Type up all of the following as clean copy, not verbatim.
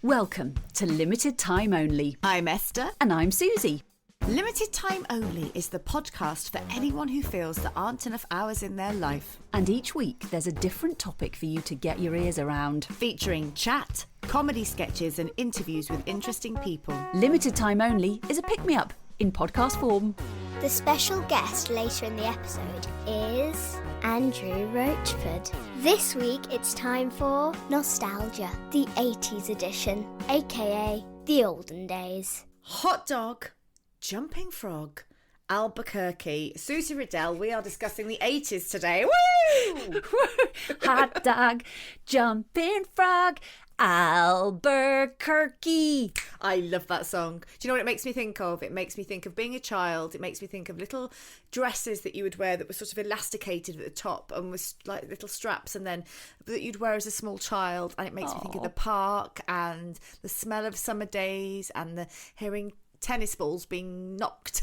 Welcome to Limited Time Only. I'm Esther. And I'm Susie. Limited Time Only is the podcast for anyone who feels there aren't enough hours in their life. And each week there's a different topic for you to get your ears around. Featuring chat, comedy sketches and interviews with interesting people. Limited Time Only is a pick-me-up in podcast form. The special guest later in the episode is Andrew Roachford. This week it's time for Nostalgia, the 80s edition, aka the olden days. Hot dog, jumping frog, Albuquerque, Susie Riddell. We are discussing the 80s today. Woo! Hot dog, jumping frog, Albuquerque. I love that song. Do you know what it makes me think of? It makes me think of being a child. It makes me think of little dresses that you would wear that were sort of elasticated at the top and was like little straps, and then that you'd wear as a small child. And it makes me think of the park and the smell of summer days and the hearing tennis balls being knocked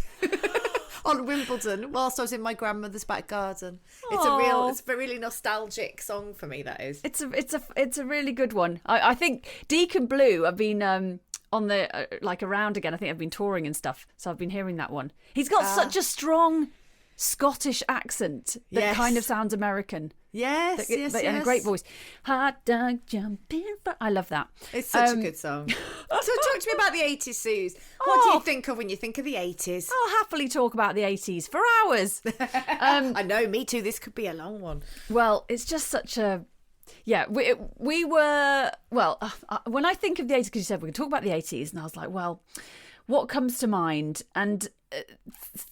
on Wimbledon whilst I was in my grandmother's back garden. It's a really nostalgic song for me, that is. It's a really good one. I think Deacon Blue, I've been on the around again. I think I've been touring and stuff, so I've been hearing that one. He's got such a strong Scottish accent that kind of sounds American. Yes, yes. And a great voice. Hot dog jumping. I love that. It's such a good song. So talk to me about the 80s, Suze. What do you think of when you think of the 80s? I'll happily talk about the 80s for hours. I know, me too. This could be a long one. Well, it's just such a... Yeah, we were... Well, when I think of the 80s, because you said we're going to talk about the 80s, and I was like, well, what comes to mind? And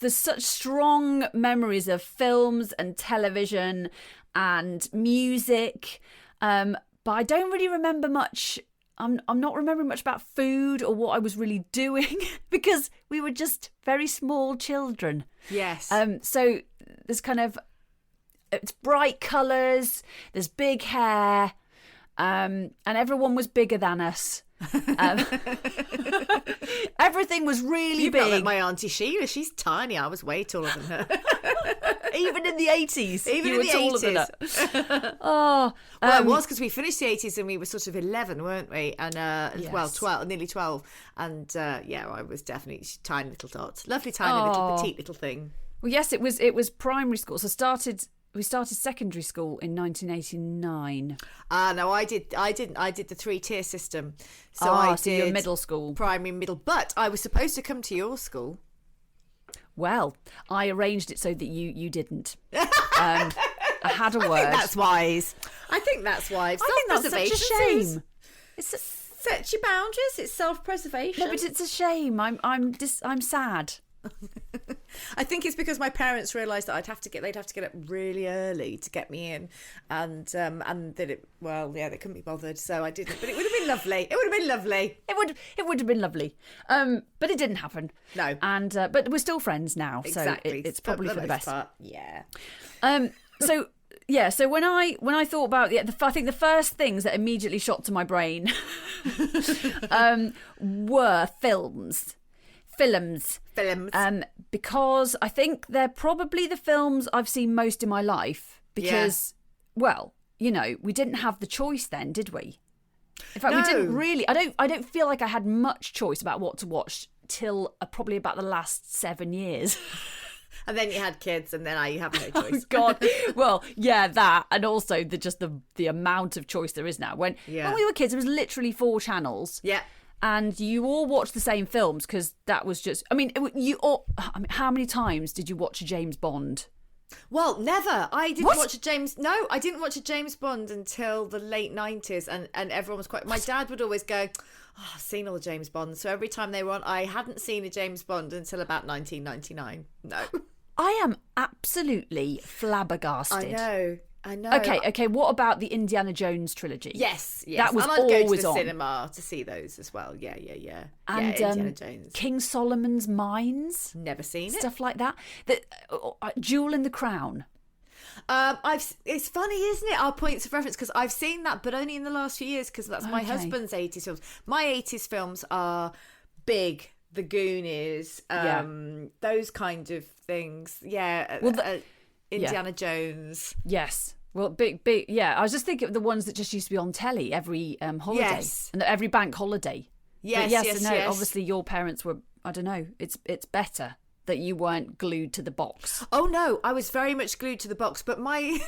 there's such strong memories of films and television and music, but I don't really remember much. I'm not remembering much about food or what I was really doing because we were just very small children. Yes. So there's it's bright colours, there's big hair, and everyone was bigger than us. Everything was really big. Like my auntie Sheila, she's tiny. I was way taller than her. Even in the 80s, even you in were the taller 80s. than her. Well, it was because we finished the 80s and we were sort of 11, weren't we? And well, 12, nearly 12. And I was definitely tiny little dot, lovely tiny little petite little thing. Well, yes, it was primary school. So we started secondary school in 1989. No, I didn't. I did the 3-tier system. So so you're middle school. Primary, middle. But I was supposed to come to your school. Well, I arranged it so that you didn't. I had a word. I think that's wise. I think that's such a shame. Set your boundaries. It's self-preservation. No, but it's a shame. I'm sad. I think it's because my parents realised that they'd have to get up really early to get me in, and that they couldn't be bothered, so I didn't. But it would have been lovely. It would have been lovely. It would have been lovely. But it didn't happen. No. And but we're still friends now, exactly. So it's probably for the best. Part, yeah. So when I thought about I think the first things that immediately shot to my brain were films. Because I think they're probably the films I've seen most in my life. Because, well, we didn't have the choice then, did we? In fact, we didn't really. I don't feel like I had much choice about what to watch till probably about the last 7 years. And then you had kids, and then you have no choice. Oh God! Well, yeah, that, and also the amount of choice there is now. When we were kids, it was literally 4 channels. Yeah. And you all watched the same films because that was just... how many times did you watch a James Bond? Well, never. I didn't watch a James Bond until the late 90s, and everyone was quite... My dad would always go, I've seen all the James Bonds. So every time they were on, I hadn't seen a James Bond until about 1999. No. I am absolutely flabbergasted. I know. Okay. What about the Indiana Jones trilogy? Yes. That was and I'd always go to the on cinema to see those as well. Yeah. And Indiana Jones. King Solomon's Mines. Never seen stuff like that. Jewel in the Crown. It's funny, isn't it? Our points of reference, because I've seen that, but only in the last few years, because that's my husband's 80s films. My 80s films are big. The Goonies, those kind of things. Yeah. Well, Indiana Jones. Yes. Well, big. Yeah, I was just thinking of the ones that just used to be on telly every holiday. Yes. And every bank holiday. Yes, but yes, yes, no, yes. obviously your parents were, I don't know, it's better that you weren't glued to the box. Oh no, I was very much glued to the box, but I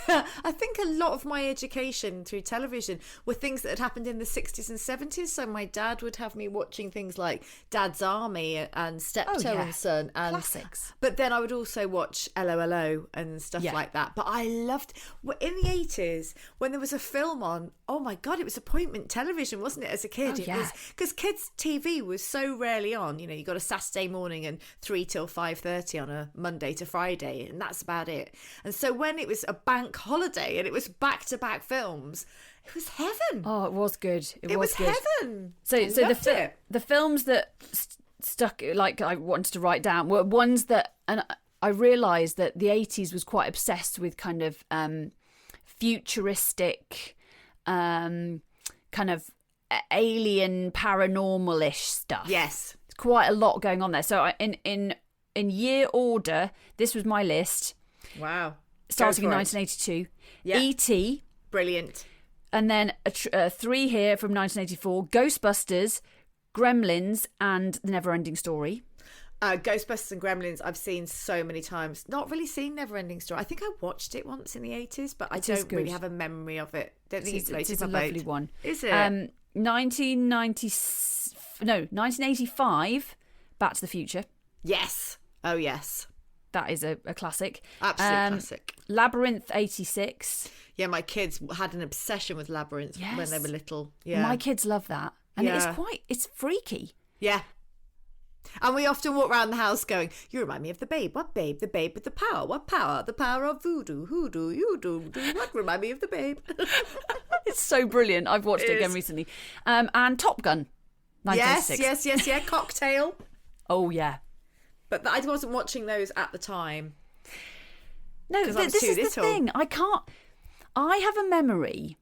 think a lot of my education through television were things that had happened in the 60s and 70s. So my dad would have me watching things like Dad's Army and Steptoe and Son, and classics. But then I would also watch LOLO and stuff like that. But I loved in the 80s when there was a film on. Oh my God, it was appointment television, wasn't it? As a kid, it was, because kids' TV was so rarely on. You know, you got a Saturday morning and 3 till 5:30 on a Monday to Friday, and that's about it. And so when it was a bank holiday and it was back-to-back films, it was heaven. Oh, it was good. It was good. Heaven. So the films that stuck, like I wanted to write down, were ones that, and I realised that the 80s was quite obsessed with kind of futuristic, kind of alien paranormal-ish stuff. Yes. There's quite a lot going on there. So in year order, this was my list. Wow. Starting in 1982. Yeah. E.T. Brilliant. And then 3 here from 1984. Ghostbusters, Gremlins, and The Neverending Story. Ghostbusters and Gremlins I've seen so many times. Not really seen Neverending Story. I think I watched it once in the 80s, but I don't really have a memory of it. Don't think it's a lovely one. Is it? 1985, Back to the Future. Yes. Oh, yes. That is a classic. Absolute classic. Labyrinth, 86. Yeah, my kids had an obsession with Labyrinth when they were little. Yeah. My kids love that. And it's freaky. Yeah. And we often walk around the house going, you remind me of the Babe. What Babe? The Babe with the power. What power? The power of voodoo. Hoodoo. You do. What? Remind me of the Babe. It's so brilliant. I've watched it again recently. And Top Gun, 1986. Yes. Cocktail. Oh, yeah. But I wasn't watching those at the time. No, this is the thing. I have a memory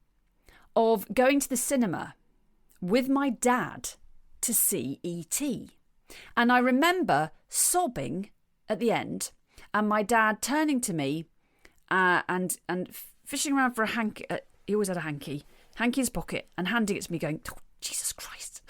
of going to the cinema with my dad to see E.T. And I remember sobbing at the end, and my dad turning to me and fishing around for a hanky. He always had a hanky in his pocket, and handing it to me going, oh, Jesus Christ.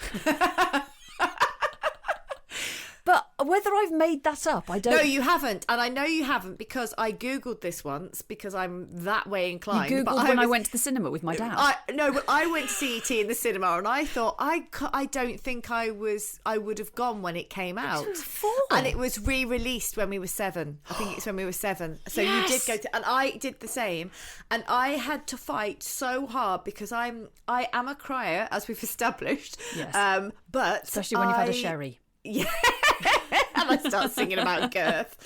But whether I've made that up, I don't. No, you haven't. And I know you haven't because I Googled this once because I'm that way inclined. You Googled when I went to the cinema with my dad. But I went to see E.T. in the cinema and I thought, I don't think I would have gone when it came out. It was 4. And it was re-released when we were 7. I think it's when we were 7. So you did go to, and I did the same. And I had to fight so hard because I am a crier, as we've established. Yes. But especially when you've had a sherry. Yeah. And I start singing about girth.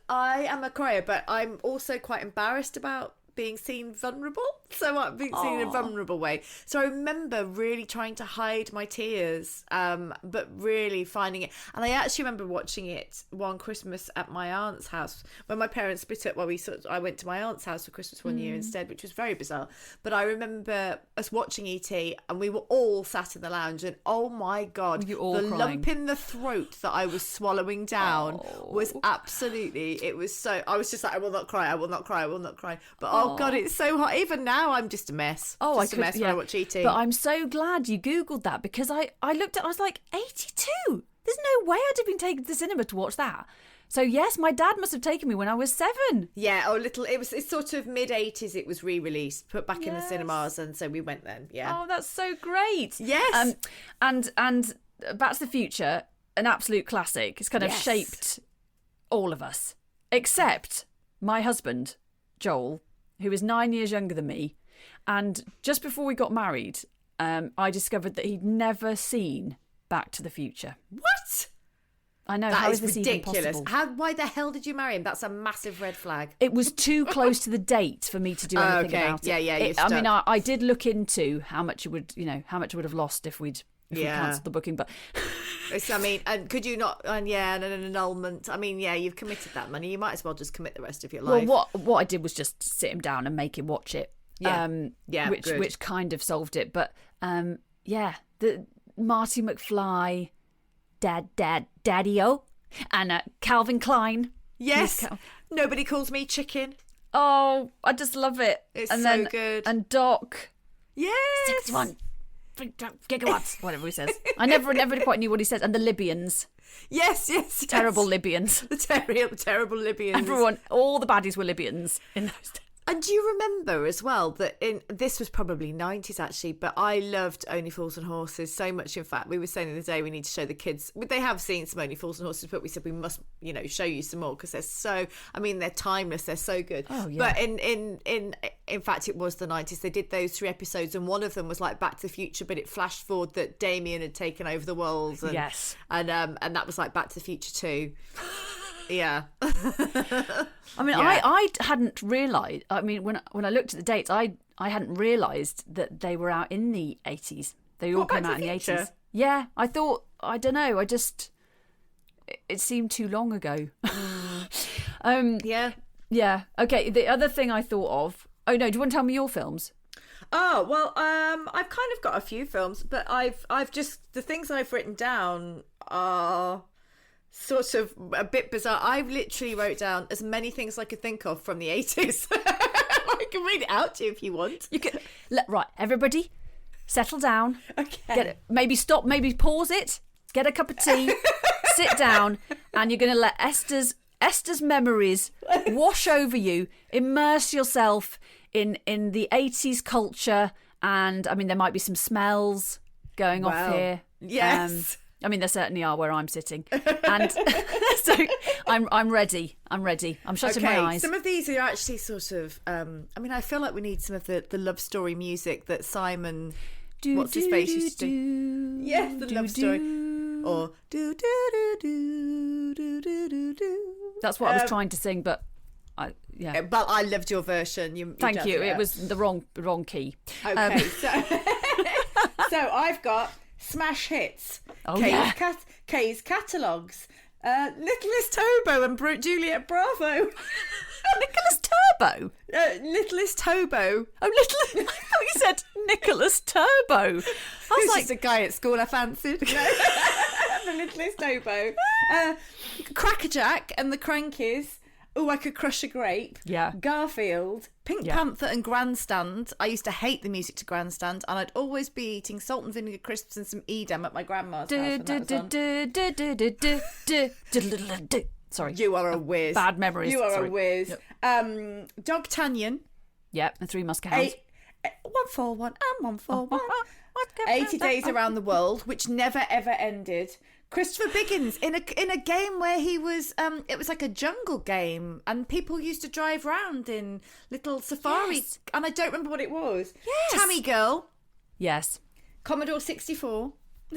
I am a crier, but I'm also quite embarrassed about being seen vulnerable. So I'm being seen in a vulnerable way. So I remember really trying to hide my tears, but really finding it. And I actually remember watching it one Christmas at my aunt's house when my parents split up. I went to my aunt's house for Christmas one year instead, which was very bizarre. But I remember us watching E.T. and we were all sat in the lounge, and oh my God, the crying? lump in the throat that I was swallowing down was absolutely. It was so. I was just like, I will not cry. I will not cry. I will not cry. But oh God, it's so hot. Even now, I'm just a mess. Oh, just a mess when I watch E.T. But I'm so glad you Googled that because I looked at, I was like, 82? There's no way I'd have been taken to the cinema to watch that. So yes, my dad must have taken me when I was 7. Yeah, it's sort of mid-80s it was re-released, put back in the cinemas, and so we went then, yeah. Oh, that's so great. Yes. And Back to the Future, an absolute classic. It's kind of shaped all of us, except my husband, Joel, who is 9 years younger than me. And just before we got married, I discovered that he'd never seen Back to the Future. What? I know. That how is this ridiculous. Even possible? Why the hell did you marry him? That's a massive red flag. It was too close to the date for me to do anything about it. Yeah. I mean, I did look into how much it would have lost if we'd cancelled the booking, but I mean, and could you not? And an annulment. I mean, you've committed that money. You might as well just commit the rest of your life. Well, what I did was just sit him down and make him watch it. Which kind of solved it. But the Marty McFly, Daddy-O, and Calvin Klein. Yes. Nobody calls me chicken. Oh, I just love it. It's and so then, good. And Doc, Yes. 61 gigawatts, whatever he says. I never quite knew what he says. And the Libyans. Yes. Terrible Libyans. The terrible Libyans. Everyone, all the baddies were Libyans in those days. And do you remember as well that this was probably 90s actually, but I loved Only Fools and Horses so much. In fact, we were saying the other day we need to show the kids. They have seen some Only Fools and Horses, but we said we must, show you some more because they're so. I mean, they're timeless. They're so good. Oh yeah. But in fact, it was the 90s. They did those 3 episodes, and one of them was like Back to the Future, but it flashed forward that Damien had taken over the world. And, yes. And that was like Back to the Future 2. Yeah. I mean, Yeah. I hadn't realised. I mean, when I looked at the dates, I hadn't realised that they were out in the 80s. They all What, came Back out to in the the Future? 80s. Yeah, I thought. I don't know. It seemed too long ago. Yeah. Yeah. Okay. The other thing I thought of. Oh no! Do you want to tell me your films? Oh, well, I've kind of got a few films, but I've just, the things I've written down are sort of a bit bizarre. I literally wrote down as many things I could think of from the 80s. I can read it out to you if you want. You can. Right, everybody, settle down. Okay. Maybe stop. Maybe pause it. Get a cup of tea. Sit down, and you're going to let Esther's memories wash over you. Immerse yourself in the 80s culture, and I mean there might be some smells going off Wow. here. Yes. I mean there certainly are where I'm sitting, and so I'm ready. I'm shutting my eyes. Some of these are actually sort of. I mean, I feel like we need some of the love story music that Simon. What's his face used to do? Yes, the love story. Or do do do do do do do do. That's what I was trying to sing, but yeah. But I loved your version. Thank you. It was the wrong key. Okay, so I've got smash hits. Oh, yeah. Kay's catalogues. Littlest Hobo and Juliet Bravo. Nicholas Turbo. Littlest Hobo. Oh, I thought you said Nicholas Turbo. I was Who's like, just a guy at school I fancied. The Littlest Hobo. Crackerjack and the Crankies. Oh, I Could Crush a Grape. Yeah. Garfield. Pink Panther and Grandstand. I used to hate the music to Grandstand, and I'd always be eating salt and vinegar crisps and some Edam at my grandma's house when that was on. Sorry. You are a whiz. Bad memories. You are Sorry. a whiz. Yep. Dogtanian. Yep, the Three Musketeers. 141 and 141. 80 Days Around the World, which never ever ended. Christopher Biggins in a game where he was it was like a jungle game, and people used to drive round in little safari, Yes. and I don't remember what it was. Yes. Tammy Girl. Yes. Commodore 64.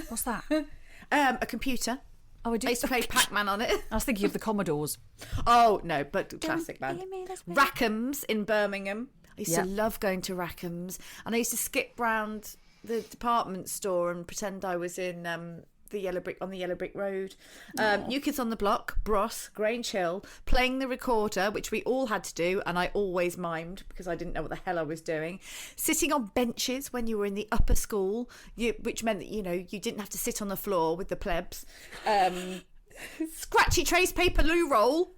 What's that? A computer. Oh, I I used to play Pac-Man on it. I was thinking of the Commodores. Oh no, but classic band. hear me, that's me. Rackham's in Birmingham. I used Yeah. to love going to Rackham's, and I used to skip round the department store and pretend I was in the Yellow Brick Road. New Kids on the Block, Bros, Grange Hill, playing the recorder, which we all had to do, and I always mimed because I didn't know what the hell I was doing. Sitting on benches when you were in the upper school, which meant that you didn't have to sit on the floor with the plebs. Scratchy trace paper loo roll.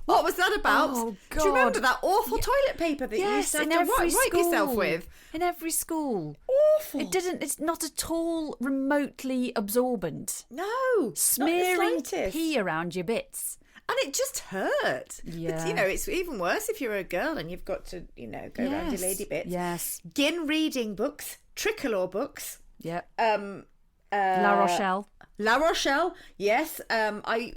What was that about? Oh, Do you remember God. that awful toilet paper that you used to have in to every wipe yourself with? In every school. Awful. It's not at all remotely absorbent. No. Not the Smearing slightest. pee around your bits. And it just hurt. Yeah. But, it's even worse if you're a girl and you've got to, go around your lady bits. Yes. Gin reading books, Tricolor books. Yep. La Rochelle. La Rochelle, yes. I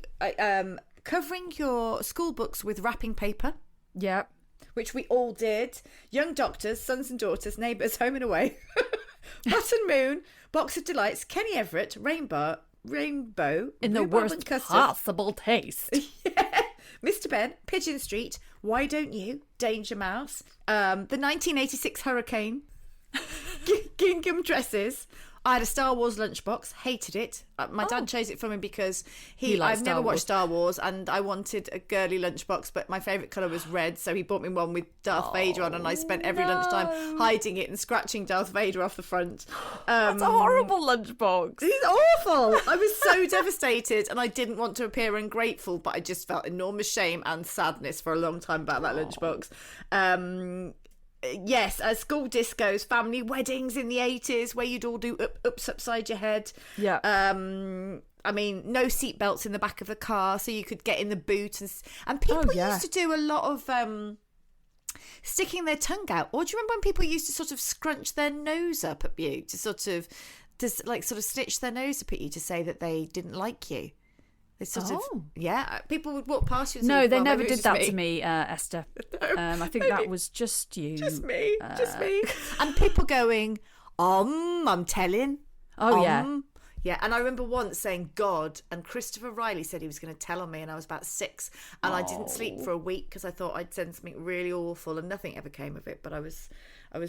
covering your school books with wrapping paper, Yep. which we all did. Young Doctors, Sons and Daughters, Neighbours, Home and Away, Button Moon, Box of Delights, Kenny Everett, Rainbow, In the Rhubarb worst and Custard. possible taste. Yeah. Mr. Ben, Pigeon Street, Why Don't You, Danger Mouse, the 1986 Hurricane, gingham dresses. I had a Star Wars lunchbox, hated it. My dad chose it for me because I've never watched Star Wars and I wanted a girly lunchbox, but my favourite colour was red, so he bought me one with Darth Vader on, and I spent every lunchtime hiding it and scratching Darth Vader off the front. That's a horrible lunchbox. It's awful. I was so devastated, and I didn't want to appear ungrateful, but I just felt enormous shame and sadness for a long time about that lunchbox. Yes, school discos, family weddings in the 80s where you'd all do ups upside your head. Yeah. I mean, no seatbelts in the back of the car so you could get in the boot. And people used to do a lot of sticking their tongue out. Or do you remember when people used to sort of scrunch their nose up at you to sort of stitch their nose up at you to say that they didn't like you? People would walk past you and no, they never did that to me, Esther. I think that was just you. Just me. And people going, I'm telling. Yeah. Yeah, and I remember once saying God, and Christopher Riley said he was going to tell on me, and I was about 6, and I didn't sleep for a week because I thought I'd said something really awful, and nothing ever came of it, but I was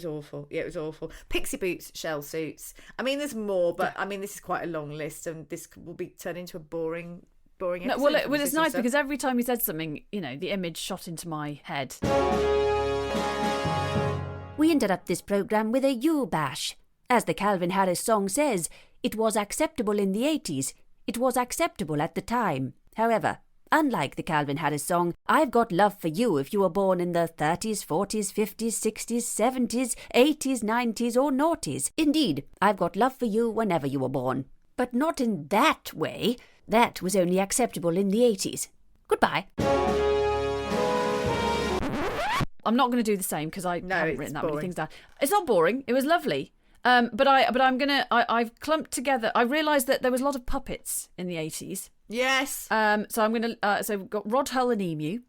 awful. Yeah, it was awful. Pixie boots, shell suits. I mean, there's more, but I mean, this is quite a long list, and this will be turned into a boring episode. No, well, it's nice because every time he said something, the image shot into my head. We interrupt this programme with a U-bash. As the Calvin Harris song says, it was acceptable in the 80s. It was acceptable at the time. However, unlike the Calvin Harris song, I've got love for you if you were born in the 30s, 40s, 50s, 60s, 70s, 80s, 90s or noughties. Indeed, I've got love for you whenever you were born. But not in that way. That was only acceptable in the 80s. Goodbye. I'm not going to do the same because I haven't written that many things down. It's not boring. It was lovely. I've clumped together. I realised that there was a lot of puppets in the 80s. Yes. So I'm going to. So we've got Rod Hull and Emu.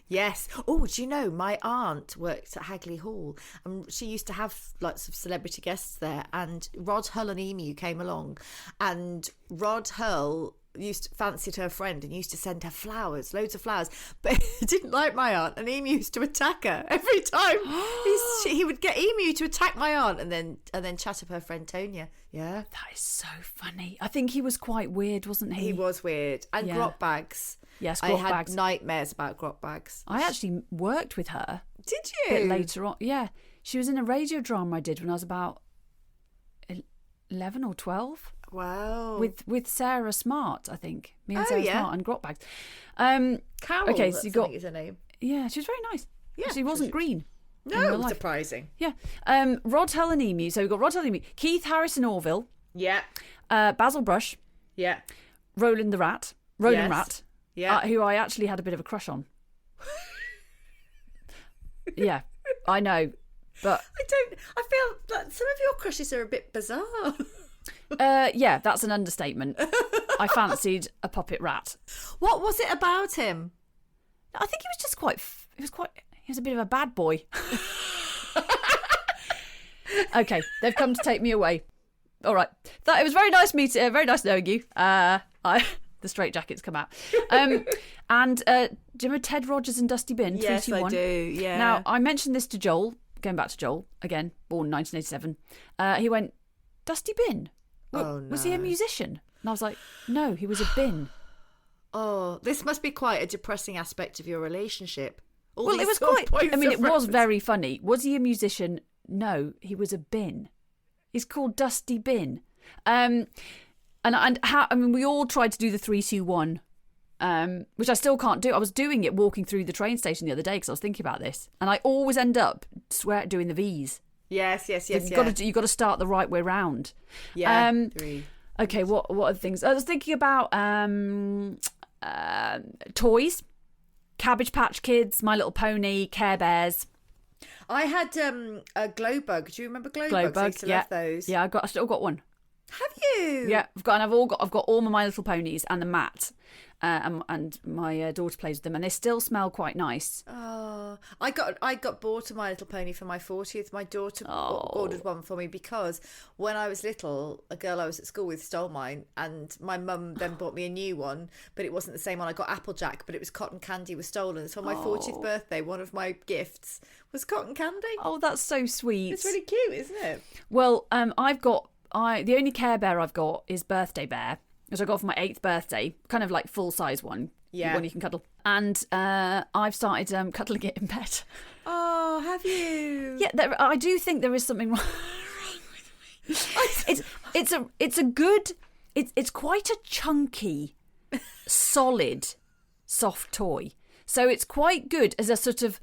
Yes. Oh, do you know, my aunt worked at Hagley Hall and she used to have lots of celebrity guests there, and Rod Hull and Emu came along, and Rod Hull fancied her friend and used to send her flowers, loads of flowers, but he didn't like my aunt, and Emu used to attack her every time. He would get Emu to attack my aunt and then chat up her friend Tonya. Yeah, that is so funny. I think he was quite weird, wasn't he? He was weird. And grot bags. Yes, I had nightmares about grot bags. I actually worked with her. Did you? A bit later on. Yeah, she was in a radio drama I did when I was about 11 or 12. Wow. With Sarah Smart, I think. Me and Sarah Smart and grot bags. Carol, okay, so you got, is her name. Yeah, she was very nice. Yeah, she wasn't green. No, surprising. Yeah. Rod Hull and Emu. So we've got Rod Hull and Emu. Keith Harrison Orville. Yeah. Basil Brush. Yeah. Roland Rat. Rat. Yeah. Who I actually had a bit of a crush on. Yeah, I know. But I feel that some of your crushes are a bit bizarre. Yeah, that's an understatement. I fancied a puppet rat. What was it about him? I think he was just he was a bit of a bad boy. Okay, they've come to take me away. All right. It was very nice very nice knowing you. The straight jackets come out. And do you remember Ted Rogers and Dusty Bin? Yes, 3, 2, 1? I do, yeah. Now, I mentioned this to Joel, going back to Joel, again, born 1987. He went, Dusty Bin? Was he a musician? And I was like, no, he was a bin. Oh, this must be quite a depressing aspect of your relationship. Well, it was quite... I mean, it was very funny. Was he a musician? No, he was a bin. He's called Dusty Bin. We all tried to do the 3, 2, 1, which I still can't do. I was doing it walking through the train station the other day because I was thinking about this, and I always end up doing the V's. Yes. You've got to start the right way round. Yeah. 3. Okay. What are the things I was thinking about? Toys, Cabbage Patch Kids, My Little Pony, Care Bears. I had a glow bug. Do you remember glow bugs? I used to love those. Yeah, I still got one. Have you? Yeah, I've got all my My Little Ponies and the mat. and my daughter plays with them, and they still smell quite nice. Oh, I got bought a My Little Pony for my 40th. My daughter ordered one for me because when I was little, a girl I was at school with stole mine, and my mum then bought me a new one, but it wasn't the same one. I got Applejack, but it was cotton candy was stolen. So on my 40th birthday, one of my gifts was cotton candy. Oh, that's so sweet. It's really cute, isn't it? Well, the only Care Bear I've got is Birthday Bear, which I got for my 8th birthday, kind of like full size one. Yeah. One you can cuddle. And I've started cuddling it in bed. Oh, have you? Yeah, I do think there is something wrong with me. It's quite a chunky, solid, soft toy. So it's quite good as a sort of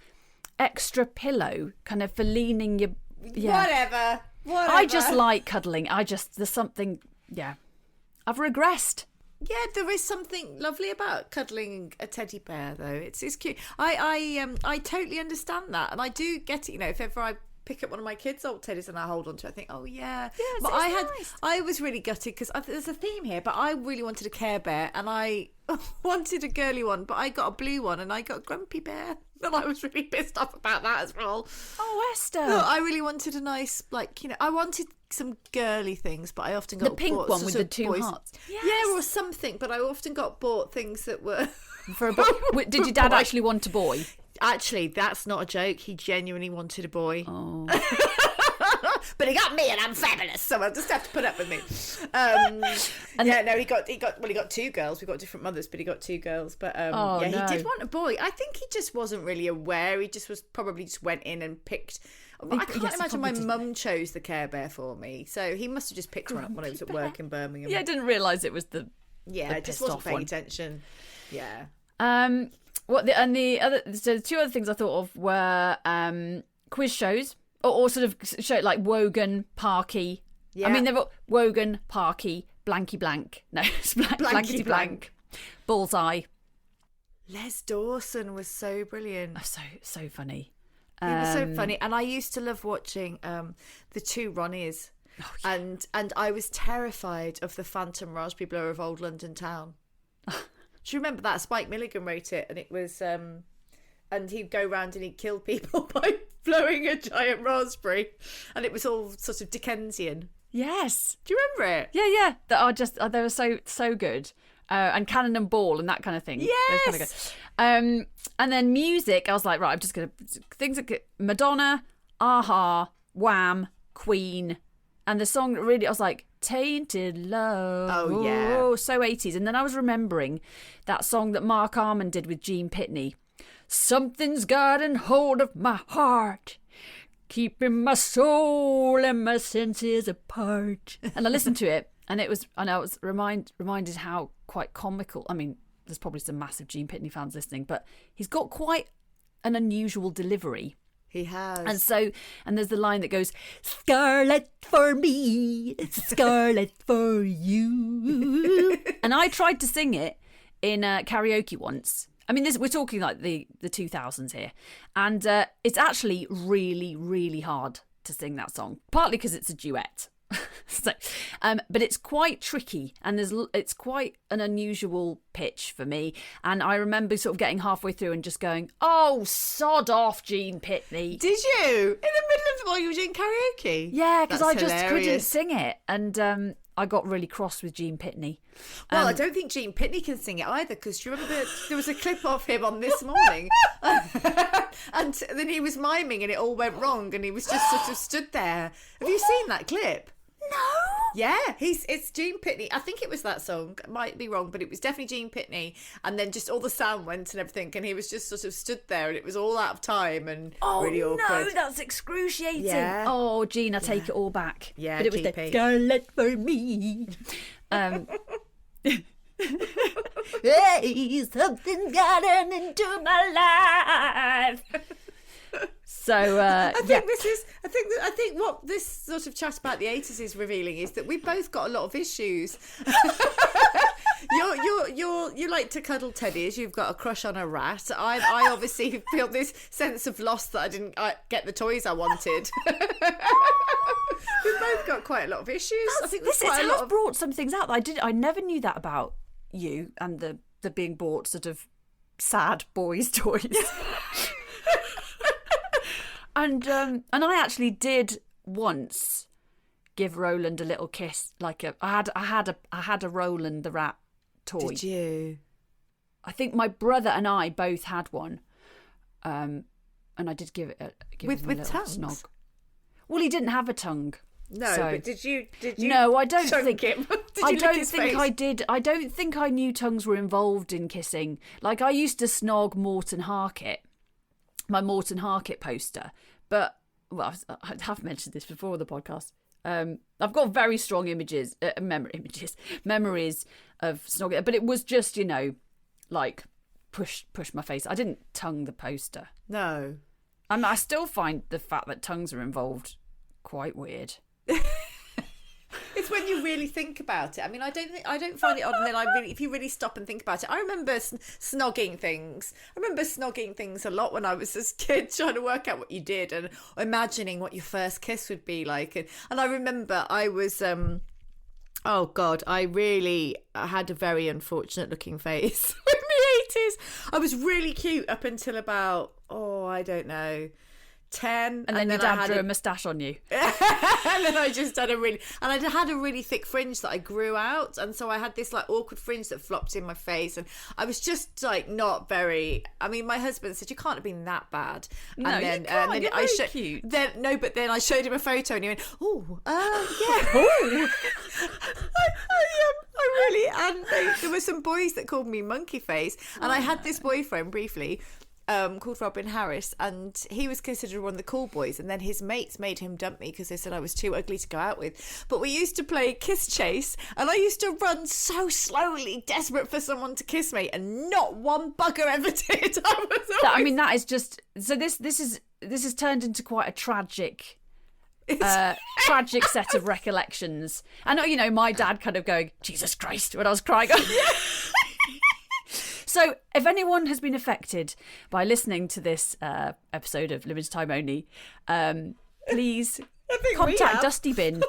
extra pillow, kind of for leaning your... Yeah. Whatever. I just like cuddling. There's something, I've regressed. Yeah, there is something lovely about cuddling a teddy bear, though. It's cute. I totally understand that, and I do get it. You know, if ever I pick up one of my kids' old teddies and I hold on to it, I think, oh yeah. Yes, but nice. I was really gutted because there's a theme here, but I really wanted a Care Bear, and I wanted a girly one, but I got a blue one, and I got a grumpy bear. And I was really pissed off about that as well. Oh, Esther. No, I really wanted a nice, I wanted some girly things, but I often got the pink bought one with the two boys. hearts. Yes. Yeah, or something, but I often got bought things that were... For a boy. Did your dad actually want a boy? Actually, that's not a joke. He genuinely wanted a boy. Oh. But he got me, and I'm fabulous, so I'll just have to put up with me. He got two girls. We got different mothers, but he got two girls. But he did want a boy. I think he just wasn't really aware. He just went in and picked. I can't imagine my mum chose the Care Bear for me, so he must have just picked one up when I was at work in Birmingham. Yeah, I didn't realise it was the just wasn't paying attention. Yeah. The two other things I thought of were quiz shows or sort of show like Wogan, Parky. Yeah. I mean, they've got Wogan, Parky, Blanky Blank. No, it's Blankety Blank. Bullseye. Les Dawson was so brilliant. Oh, so funny. He was so funny, and I used to love watching the two Ronnies. Oh, yeah. And I was terrified of the Phantom Raspberry Blower of Old London Town. Do you remember that? Spike Milligan wrote it, and it was and he'd go round and he'd kill people by blowing a giant raspberry, and it was all sort of Dickensian. Yes. Do you remember it? Yeah. They were so good. And Cannon and Ball and that kind of thing. Yes. Kind of good. And then music, I was like, right, I'm just going to... Things like Madonna, Aha, Wham, Queen, and the song really, I was like, Tainted Love. Oh, yeah. Oh, so 80s. And then I was remembering that song that Mark Arman did with Gene Pitney. Something's gotten hold of my heart, keeping my soul and my senses apart. And I listened to it, and I was reminded how quite comical. I mean, there's probably some massive Gene Pitney fans listening, but he's got quite an unusual delivery. He has. And there's the line that goes, Scarlet for me, Scarlet for you. And I tried to sing it in karaoke once. I mean, we're talking like the 2000s here. And it's actually really, really hard to sing that song, partly because it's a duet. But it's quite tricky, and it's quite an unusual pitch for me. And I remember sort of getting halfway through and just going, "Oh, sod off, Gene Pitney." Did you? In the middle of while you were doing karaoke? Yeah, because I just hilarious. couldn't sing it, and I got really cross with Gene Pitney. Well, I don't think Gene Pitney can sing it either, because do you remember there was a clip of him on This Morning, and then he was miming and it all went wrong, and he was just sort of stood there. Have you seen that clip? No. Yeah, it's Gene Pitney. I think it was that song. Might be wrong, but it was definitely Gene Pitney. And then just all the sound went and everything, and he was just sort of stood there, and it was all out of time and really awkward. Oh no, that's excruciating. Yeah. Oh, Gene, I take it all back. Yeah, but it was GP. the Scarlet for me. Hey, something's gotten into my life. So I think what this sort of chat about the 80s is revealing is that we've both got a lot of issues. You like to cuddle teddies. You've got a crush on a rat. I obviously feel this sense of loss that I didn't get the toys I wanted. We've both got quite a lot of issues. I think this has brought some things out that I never knew that about you and the they're being bought sort of sad boys' toys. And I actually did once give Roland a little kiss, I had a Roland the Rat toy. Did you? I think my brother and I both had one, and I did give him a little tongues? snog. Well, he didn't have a tongue. No, so. but did you? No, I don't think. Him? I don't think I did. I don't think I knew tongues were involved in kissing. Like, I used to snog Morton Harkett, my Morton Harkett poster, but well, I have mentioned this before on the podcast. I've got very strong memories of snogging, but it was just, like push my face. I didn't tongue the poster. No. I still find the fact that tongues are involved quite weird. It's when you really think about it. I mean, I don't find it odd. And then if you really stop and think about it, I remember snogging things. I remember snogging things a lot when I was a kid, trying to work out what you did and imagining what your first kiss would be like. And I remember I was, oh God, I had a very unfortunate looking face in the 80s. I was really cute up until about, I don't know, 10, and then your dad drew a moustache on you. And then I just had I had a really thick fringe that I grew out, and so I had this like awkward fringe that flopped in my face, and I was just like not very. I mean, my husband said you can't have been that bad. No, and then, you can't. Then You're very cute. But then I showed him a photo, and he went, yeah. Oh. I really. And there were some boys that called me monkey face, and I had this boyfriend briefly. Called Robin Harris, and he was considered one of the cool boys, and then his mates made him dump me because they said I was too ugly to go out with. But we used to play kiss chase, and I used to run so slowly, desperate for someone to kiss me, and not one bugger ever did. That is just so. This has turned into quite a tragic set of recollections. I know, my dad kind of going, Jesus Christ, when I was crying. So if anyone has been affected by listening to this episode of Limited Time Only, please contact Dusty Bin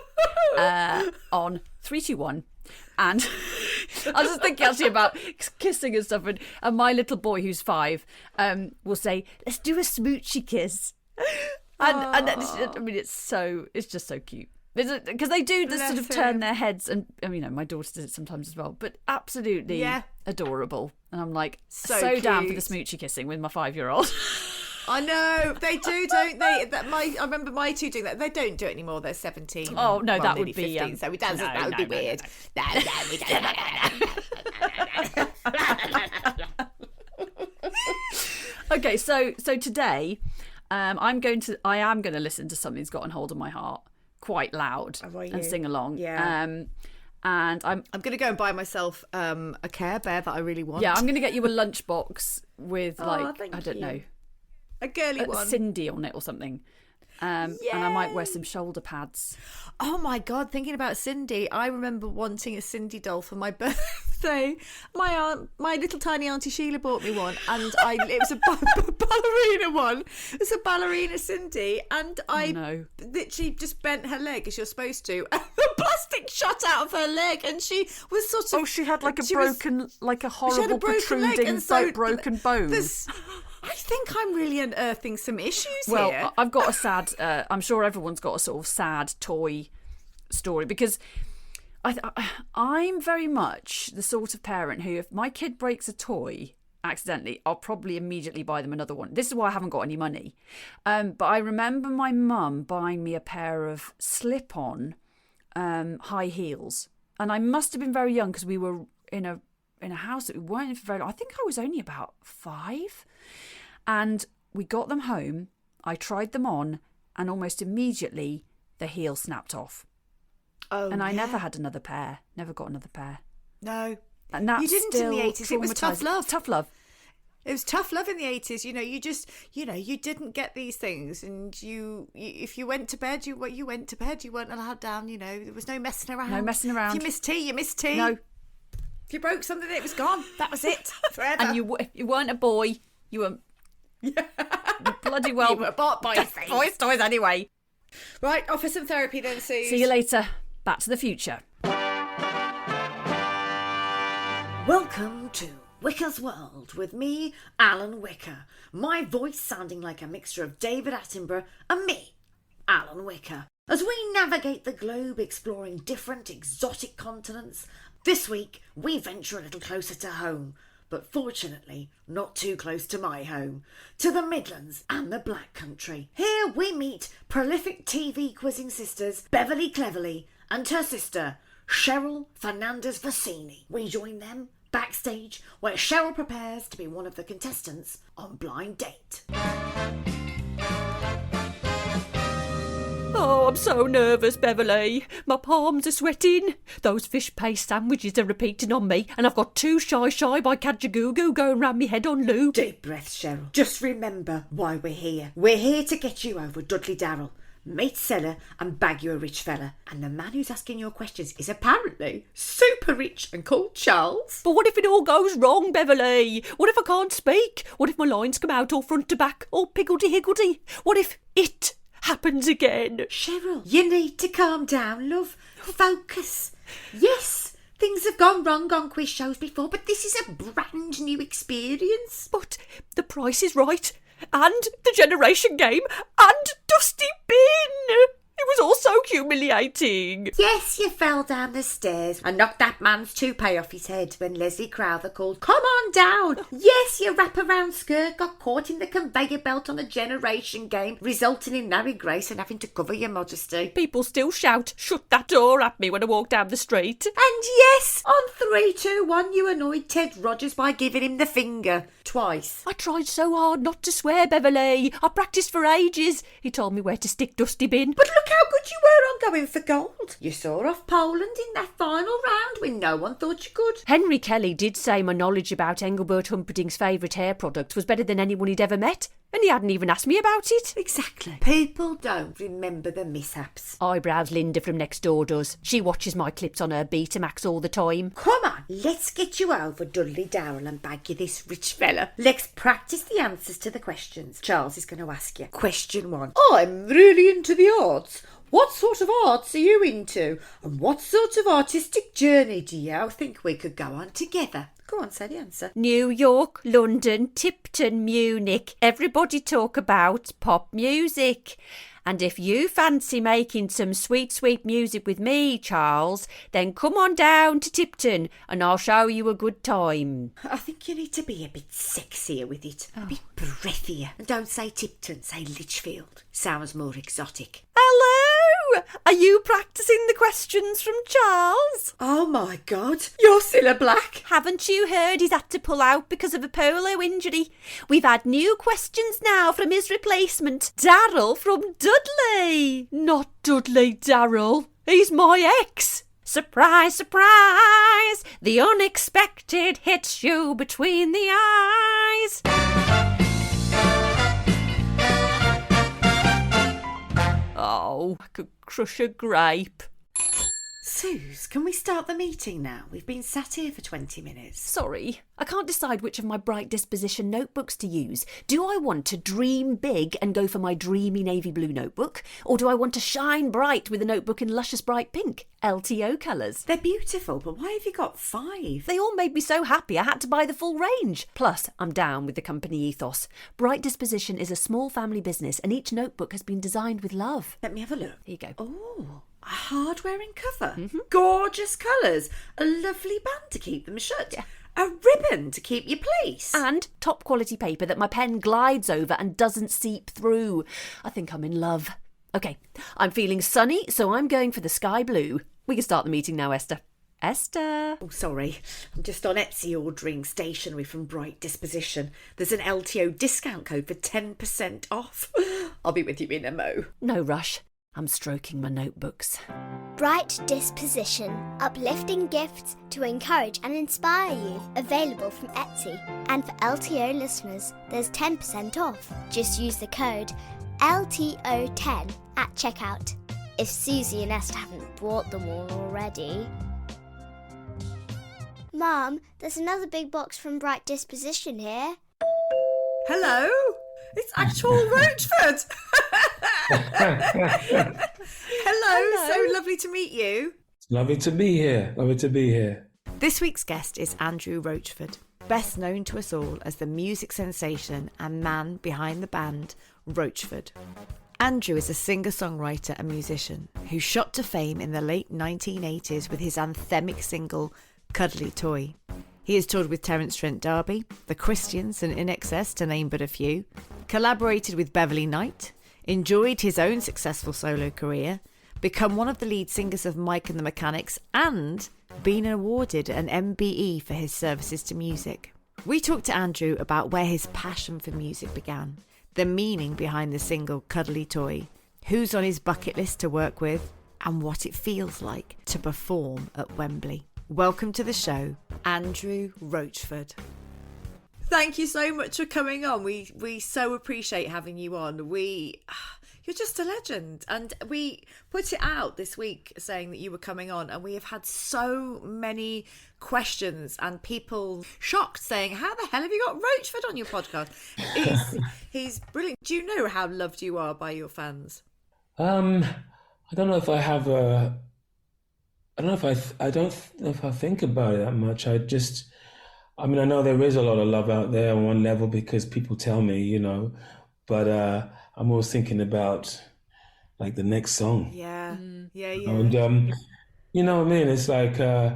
on 321. And I was just thinking actually about kissing and stuff, and my little boy who's 5 will say, let's do a smoochy kiss. And I mean, it's just so cute. Because they do just sort of turn their heads, and my daughter does it sometimes as well, but absolutely adorable. And I'm like, so down for the smoochy kissing with my 5-year-old. I know, they do, don't they? I remember my 2 doing that. They don't do it anymore. They're 17. Oh no, that would be 15, so that would be weird. No, we don't. Okay, so today, I am going to listen to something that's gotten hold of my heart quite loud and sing along. Yeah. And I'm going to go and buy myself a Care Bear that I really want. Yeah, I'm going to get you a lunchbox with I don't know, a girly one, Cindy on it or something. And I might wear some shoulder pads. Oh my God, thinking about Cindy, I remember wanting a Cindy doll for my birthday. My little tiny Auntie Sheila bought me one, and it was a ballerina one. It was a ballerina Cindy, and I literally just bent her leg as you're supposed to, and the plastic shot out of her leg, and she was sort of... Oh, she had like a horrible protruding broken bone. I think I'm really unearthing some issues here. Well, I've got a sad... I'm sure everyone's got a sort of sad toy story, because I'm very much the sort of parent who, if my kid breaks a toy accidentally, I'll probably immediately buy them another one. This is why I haven't got any money. But I remember my mum buying me a pair of slip-on high heels. And I must have been very young, because we were in a house that we weren't in for very long. I think I was only about 5. And we got them home, I tried them on, and almost immediately the heel snapped off. Oh, and I never had another pair. Never got another pair. No. And that's you didn't still in the 80s. It was tough love. Tough love. It was tough love in the 80s. You didn't get these things. And you if you went to bed, you went to bed. You weren't allowed down, There was no messing around. No messing around. If you missed tea, you missed tea. No. If you broke something, it was gone. That was it. Forever. And you weren't a boy. You were... bloody well. You were bought boys' things. Boys' toys anyway. Right, off for some therapy then, Sue. See you later. Back to the future. Welcome to Wicker's World with me, Alan Wicker. My voice sounding like a mixture of David Attenborough and me, Alan Wicker. As we navigate the globe exploring different exotic continents, this week we venture a little closer to home, but fortunately not too close to my home, to the Midlands and the Black Country. Here we meet prolific TV quizzing sisters Beverly Cleverly and her sister Cheryl Fernandez Vicini. We join them backstage where Cheryl prepares to be one of the contestants on Blind Date. Oh, I'm so nervous, Beverly. My palms are sweating. Those fish paste sandwiches are repeating on me, and I've got Too Shy by Kajagoogoo going round me head on loop. Deep breaths, Cheryl. Just remember why we're here. We're here to get you over Dudley Darrell, meet Seller and bag you a rich fella. And the man who's asking your questions is apparently super rich and called Charles. But what if it all goes wrong, Beverly? What if I can't speak? What if my lines come out all front to back, all piggledy-higgledy? What if it happens again? Cheryl, you need to calm down, love. Focus. Yes, things have gone wrong on quiz shows before, but this is a brand new experience. But The Price is Right, and The Generation Game, and Dusty Bin. It was all so humiliating. Yes, you fell down the stairs and knocked that man's toupee off his head when Leslie Crowther called, "Come on down." Yes, your wraparound skirt got caught in the conveyor belt on a Generation Game, resulting in Larry Grace and having to cover your modesty. People still shout, "Shut that door," at me when I walk down the street. And yes, on 3, 2, 1, you annoyed Ted Rogers by giving him the finger twice. I tried so hard not to swear, Beverly. I practised for ages. He told me where to stick Dusty Bin. But look how good you were on going for gold. You saw off Poland in that final round when no one thought you could. Henry Kelly did say my knowledge about Engelbert Humperdinck's favourite hair product was better than anyone he'd ever met, and he hadn't even asked me about it. Exactly. People don't remember the mishaps. Eyebrows Linda from next door does. She watches my clips on her Betamax all the time. Come on, let's get you over Dudley Darrell and bag you this rich fella. Let's practice the answers to the questions Charles is going to ask you. Question 1. I'm really into the arts. What sort of arts are you into? And what sort of artistic journey do you think we could go on together? Go on, say the answer. New York, London, Tipton, Munich. Everybody talk about pop music. And if you fancy making some sweet, sweet music with me, Charles, then come on down to Tipton and I'll show you a good time. I think you need to be a bit sexier with it. A bit breathier. And don't say Tipton, say Lichfield. Sounds more exotic. Hello! Are you practising the questions from Charles? Oh my God, you're Cilla Black. Haven't you heard he's had to pull out because of a polo injury? We've had new questions now from his replacement, Darrell from Dudley. Not Dudley Darrell. He's my ex. Surprise, surprise! The unexpected hits you between the eyes. Oh, I could crush a grape. Suze, can we start the meeting now? We've been sat here for 20 minutes. Sorry, I can't decide which of my Bright Disposition notebooks to use. Do I want to dream big and go for my dreamy navy blue notebook? Or do I want to shine bright with a notebook in luscious bright pink, LTO colours? They're beautiful, but why have you got 5? They all made me so happy I had to buy the full range. Plus, I'm down with the company ethos. Bright Disposition is a small family business and each notebook has been designed with love. Let me have a look. Here you go. Oh, a hard-wearing cover. Mm-hmm. Gorgeous colours. A lovely band to keep them shut. Yeah. A ribbon to keep your place. And top quality paper that my pen glides over and doesn't seep through. I think I'm in love. OK, I'm feeling sunny, so I'm going for the sky blue. We can start the meeting now, Esther. Esther. Oh, sorry. I'm just on Etsy ordering stationery from Bright Disposition. There's an LTO discount code for 10% off. I'll be with you in a mo. No rush. I'm stroking my notebooks. Bright Disposition. Uplifting gifts to encourage and inspire you. Available from Etsy. And for LTO listeners, there's 10% off. Just use the code LTO10 at checkout. If Susie and Esther haven't bought them all already. Mum, there's another big box from Bright Disposition here. Hello? It's actual Roachford. Hello, so lovely to meet you. Lovely to be here. Lovely to be here. This week's guest is Andrew Roachford. best known to us all as the music sensation and man behind the band, Roachford. Andrew is a singer-songwriter and musician who shot to fame in the late 1980s with his anthemic single, Cuddly Toy. He has toured with Terence Trent D'Arby, The Christians and In Excess, to name but a few, collaborated with Beverly Knight, enjoyed his own successful solo career, become one of the lead singers of Mike and the Mechanics, and been awarded an MBE for his services to music. We talked to Andrew about where his passion for music began, the meaning behind the single Cuddly Toy, who's on his bucket list to work with, and what it feels like to perform at Wembley. Welcome to the show, Andrew Roachford. Thank you so much for coming on. We so appreciate having you on. You're just a legend. And we put it out this week saying that you were coming on, and we have had so many questions and people shocked saying, how the hell have you got Roachford on your podcast? He's brilliant. Do you know how loved you are by your fans? I don't know if I have a... I don't know if I think about it that much. I know there is a lot of love out there on one level because people tell me, but I'm always thinking about like the next song. Yeah. Yeah. And, you know what I mean? It's like, I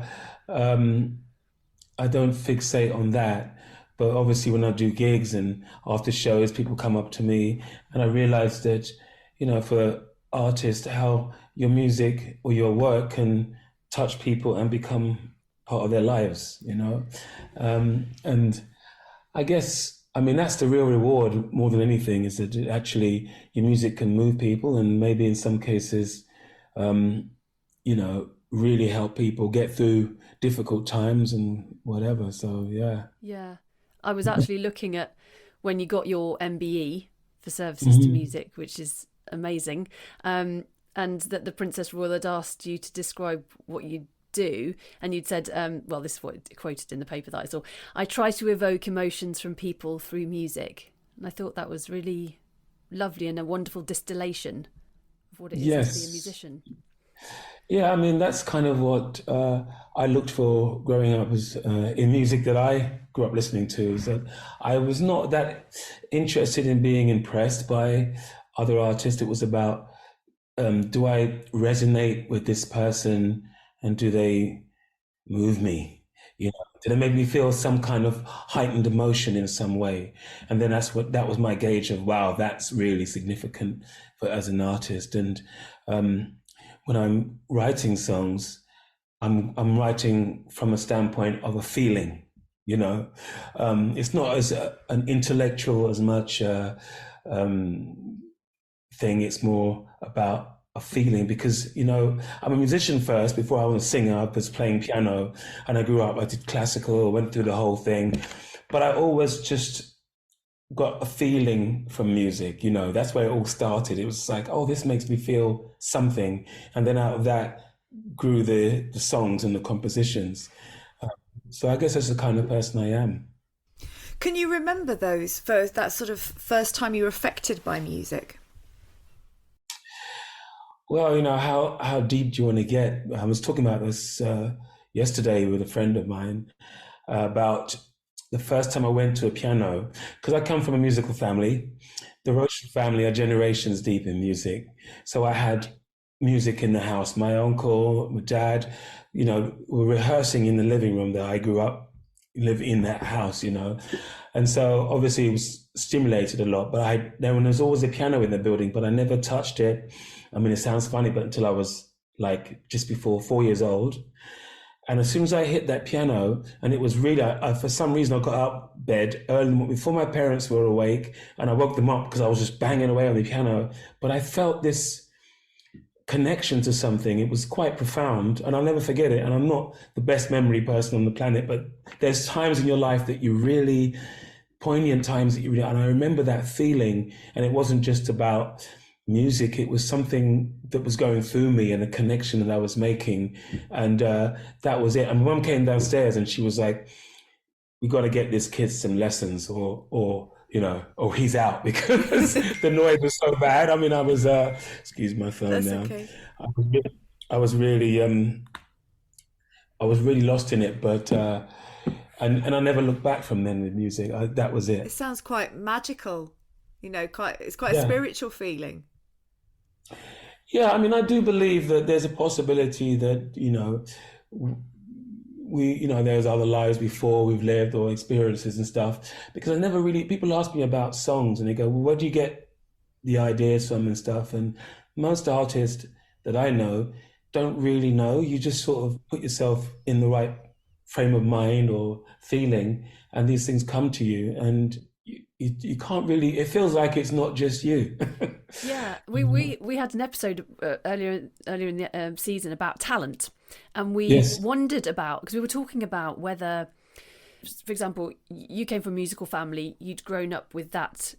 don't fixate on that, but obviously when I do gigs and after shows, people come up to me and I realize that, for artists, how your music or your work can touch people and become part of their lives, and I guess, that's the real reward more than anything, is that actually your music can move people and maybe in some cases, really help people get through difficult times and whatever. So, yeah. Yeah. I was actually looking at when you got your MBE for services to music, which is amazing. And that the Princess Royal had asked you to describe what you do, and you'd said, this is what it quoted in the paper that I saw, I try to evoke emotions from people through music. And I thought that was really lovely and a wonderful distillation of what it is to be a musician. Yeah, that's kind of what I looked for growing up as in music that I grew up listening to, is that I was not that interested in being impressed by other artists. It was about, do I resonate with this person and do they move me? Do they make me feel some kind of heightened emotion in some way? And then that was my gauge of, wow, that's really significant as an artist. And when I'm writing songs, I'm writing from a standpoint of a feeling, it's not as an intellectual as much thing. It's more about a feeling because, I'm a musician first. Before I was a singer, I was playing piano and I grew up, I did classical, went through the whole thing, but I always just got a feeling from music, that's where it all started. It was like, oh, this makes me feel something. And then out of that grew the songs and the compositions. So I guess that's the kind of person I am. Can you remember that sort of first time you were affected by music? Well, how deep do you want to get? I was talking about this yesterday with a friend of mine about the first time I went to a piano, because I come from a musical family. The Roachford family are generations deep in music. So I had music in the house. My uncle, my dad, were rehearsing in the living room that I grew up, live in that house, And so obviously it was stimulated a lot, but there was always a piano in the building, but I never touched it. It sounds funny, but until I was like just before 4 years old. And as soon as I hit that piano, and it was really, for some reason, I got out of bed early before my parents were awake, and I woke them up because I was just banging away on the piano. But I felt this connection to something. It was quite profound, and I'll never forget it. And I'm not the best memory person on the planet, but there's times in your life that you really, poignant times that you really, and I remember that feeling. And it wasn't just about music, it was something that was going through me and a connection that I was making. And that was it. And my mum came downstairs and she was like, we got to get this kid some lessons or he's out, because the noise was so bad. I was, excuse my phone. That's now. Okay. I was really lost in it, but And I never looked back from then with music. That was It it. sounds quite magical, it's quite a spiritual feeling. Yeah, I mean, I do believe that there's a possibility that, there's other lives before we've lived or experiences and stuff. Because I never really, people ask me about songs and they go, well, where do you get the ideas from and stuff? And most artists that I know don't really know. You just sort of put yourself in the right frame of mind or feeling, and these things come to you, and you can't really, it feels like it's not just you. Yeah, we had an episode earlier in the season about talent, and we wondered about, because we were talking about whether, for example, you came from a musical family, you'd grown up with that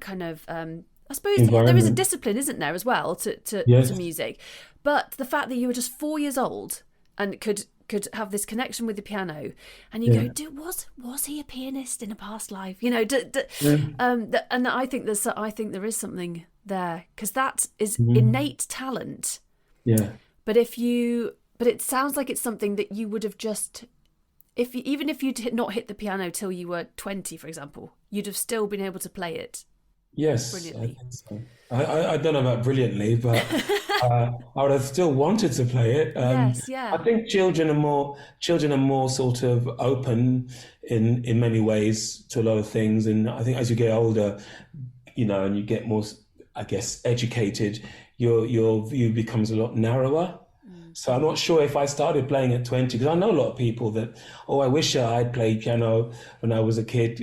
kind of I suppose there is a discipline, isn't there, as well to music, but the fact that you were just 4 years old and could have this connection with the piano, and you go, was he a pianist in a past life? And I think there is something there, because that is innate talent. Yeah. But it sounds like it's something that you would have just, even if you'd not hit the piano till you were 20, for example, you'd have still been able to play it. Yes, brilliantly. I think so. I don't know about brilliantly, but I would have still wanted to play it. Yes, yeah. I think children are more sort of open in many ways to a lot of things, and I think as you get older, and you get more, I guess, educated, your view becomes a lot narrower. So I'm not sure if I started playing at 20, because I know a lot of people that, I wish I'd played piano when I was a kid.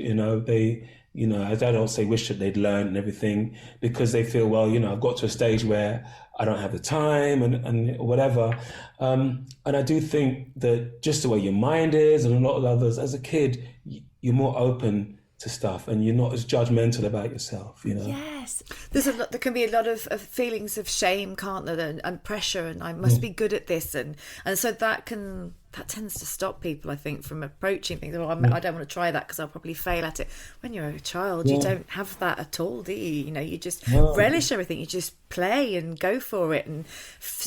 As adults, they wish that they'd learned and everything, because they feel, well, I've got to a stage where I don't have the time and whatever. And I do think that just the way your mind is, and a lot of others, as a kid, you're more open to stuff, and you're not as judgmental about yourself, Yes. There can be a lot of feelings of shame, can't there, and pressure, and I must be good at this, and so that tends to stop people, I think, from approaching things. I don't want to try that because I'll probably fail at it. When you're a child, you don't have that at all, do you? You just relish everything. You just play and go for it and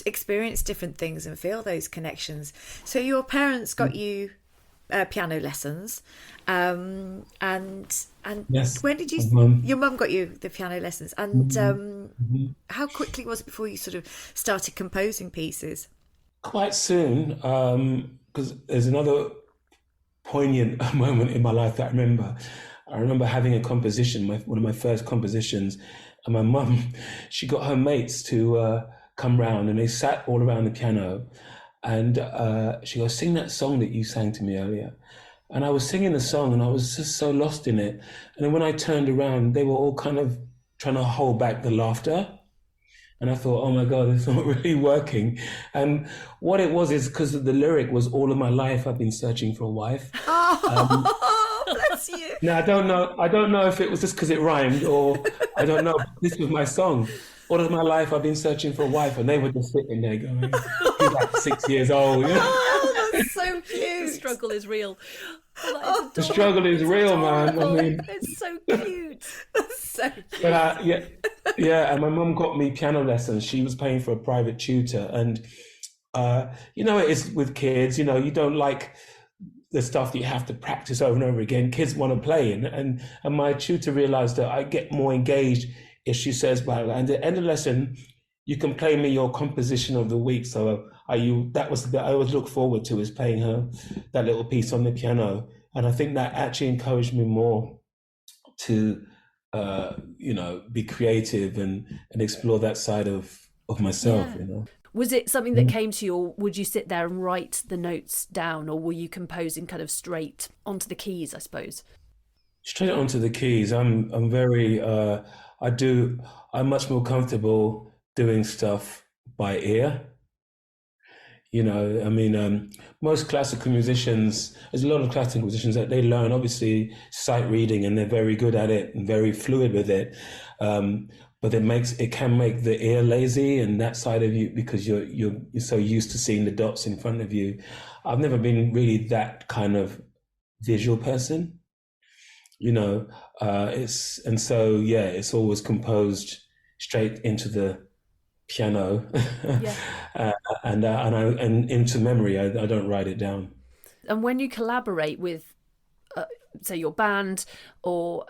experience different things and feel those connections. So your parents got you piano lessons, and yes, when did your mum got you the piano lessons, and how quickly was it before you sort of started composing pieces? Quite soon, because there's another poignant moment in my life that I remember having a composition, one of my first compositions, and my mum, she got her mates to come round, and they sat all around the piano, and she goes, sing that song that you sang to me earlier. And I was singing the song, and I was just so lost in it. And then when I turned around, they were all kind of trying to hold back the laughter. And I thought, oh my God, it's not really working. And what it was is because the lyric was, all of my life I've been searching for a wife. Oh, bless you. Now, I don't know if it was just because it rhymed, or I don't know. This was my song. All of my life I've been searching for a wife. And they were just sitting there going, he's like 6 years old. Oh, that's so cute. The struggle is real. The struggle is real, man. I mean, it's so cute. That's so cute. But and my mum got me piano lessons. She was paying for a private tutor, and it is with kids. You don't like the stuff that you have to practice over and over again. Kids want to play, and my tutor realized that I get more engaged if she says, "Well, at the end of the lesson, you can play me your composition of the week." So that was I always look forward to, is playing her that little piece on the piano, and I think that actually encouraged me more to be creative and explore that side of myself. Was it something that came to you, or would you sit there and write the notes down, or were you composing kind of straight onto the keys, I suppose? Straight onto the keys. I'm very I'm much more comfortable doing stuff by ear. Most classical musicians, there's a lot of classical musicians that they learn, obviously, sight reading, and they're very good at it and very fluid with it. But it can make the ear lazy, and that side of you, because you're so used to seeing the dots in front of you. I've never been really that kind of visual person, it's always composed straight into the piano, and into memory. I don't write it down. And when you collaborate with say your band or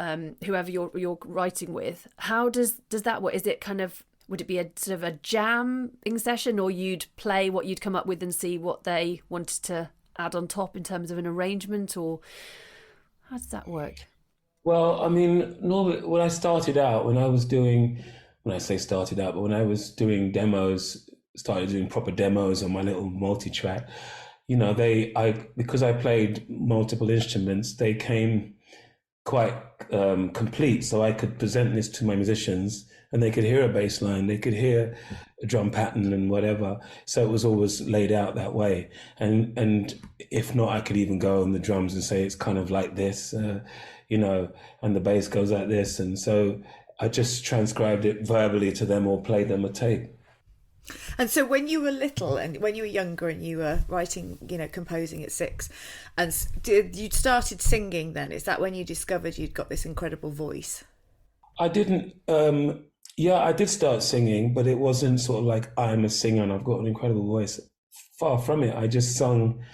whoever you're writing with, how does that work? Is it kind of, would it be a sort of a jamming session, or you'd play what you'd come up with and see what they wanted to add on top in terms of an arrangement, or how does that work? Well, I mean, normally when I started out, when I was doing demos, started doing proper demos on my little multi-track, you know, because I played multiple instruments, they came quite complete, so I could present this to my musicians and they could hear a bass line, they could hear a drum pattern and whatever. So it was always laid out that way. And if not, I could even go on the drums and say it's kind of like this, you know, and the bass goes like this. And so I just transcribed it verbally to them or played them a tape. And so when you were little and when you were younger and you were writing, you know, composing at 6, and you started singing then? Is that when you discovered you'd got this incredible voice? I didn't, I did start singing, but it wasn't sort of like I'm a singer and I've got an incredible voice. Far from it. I just sung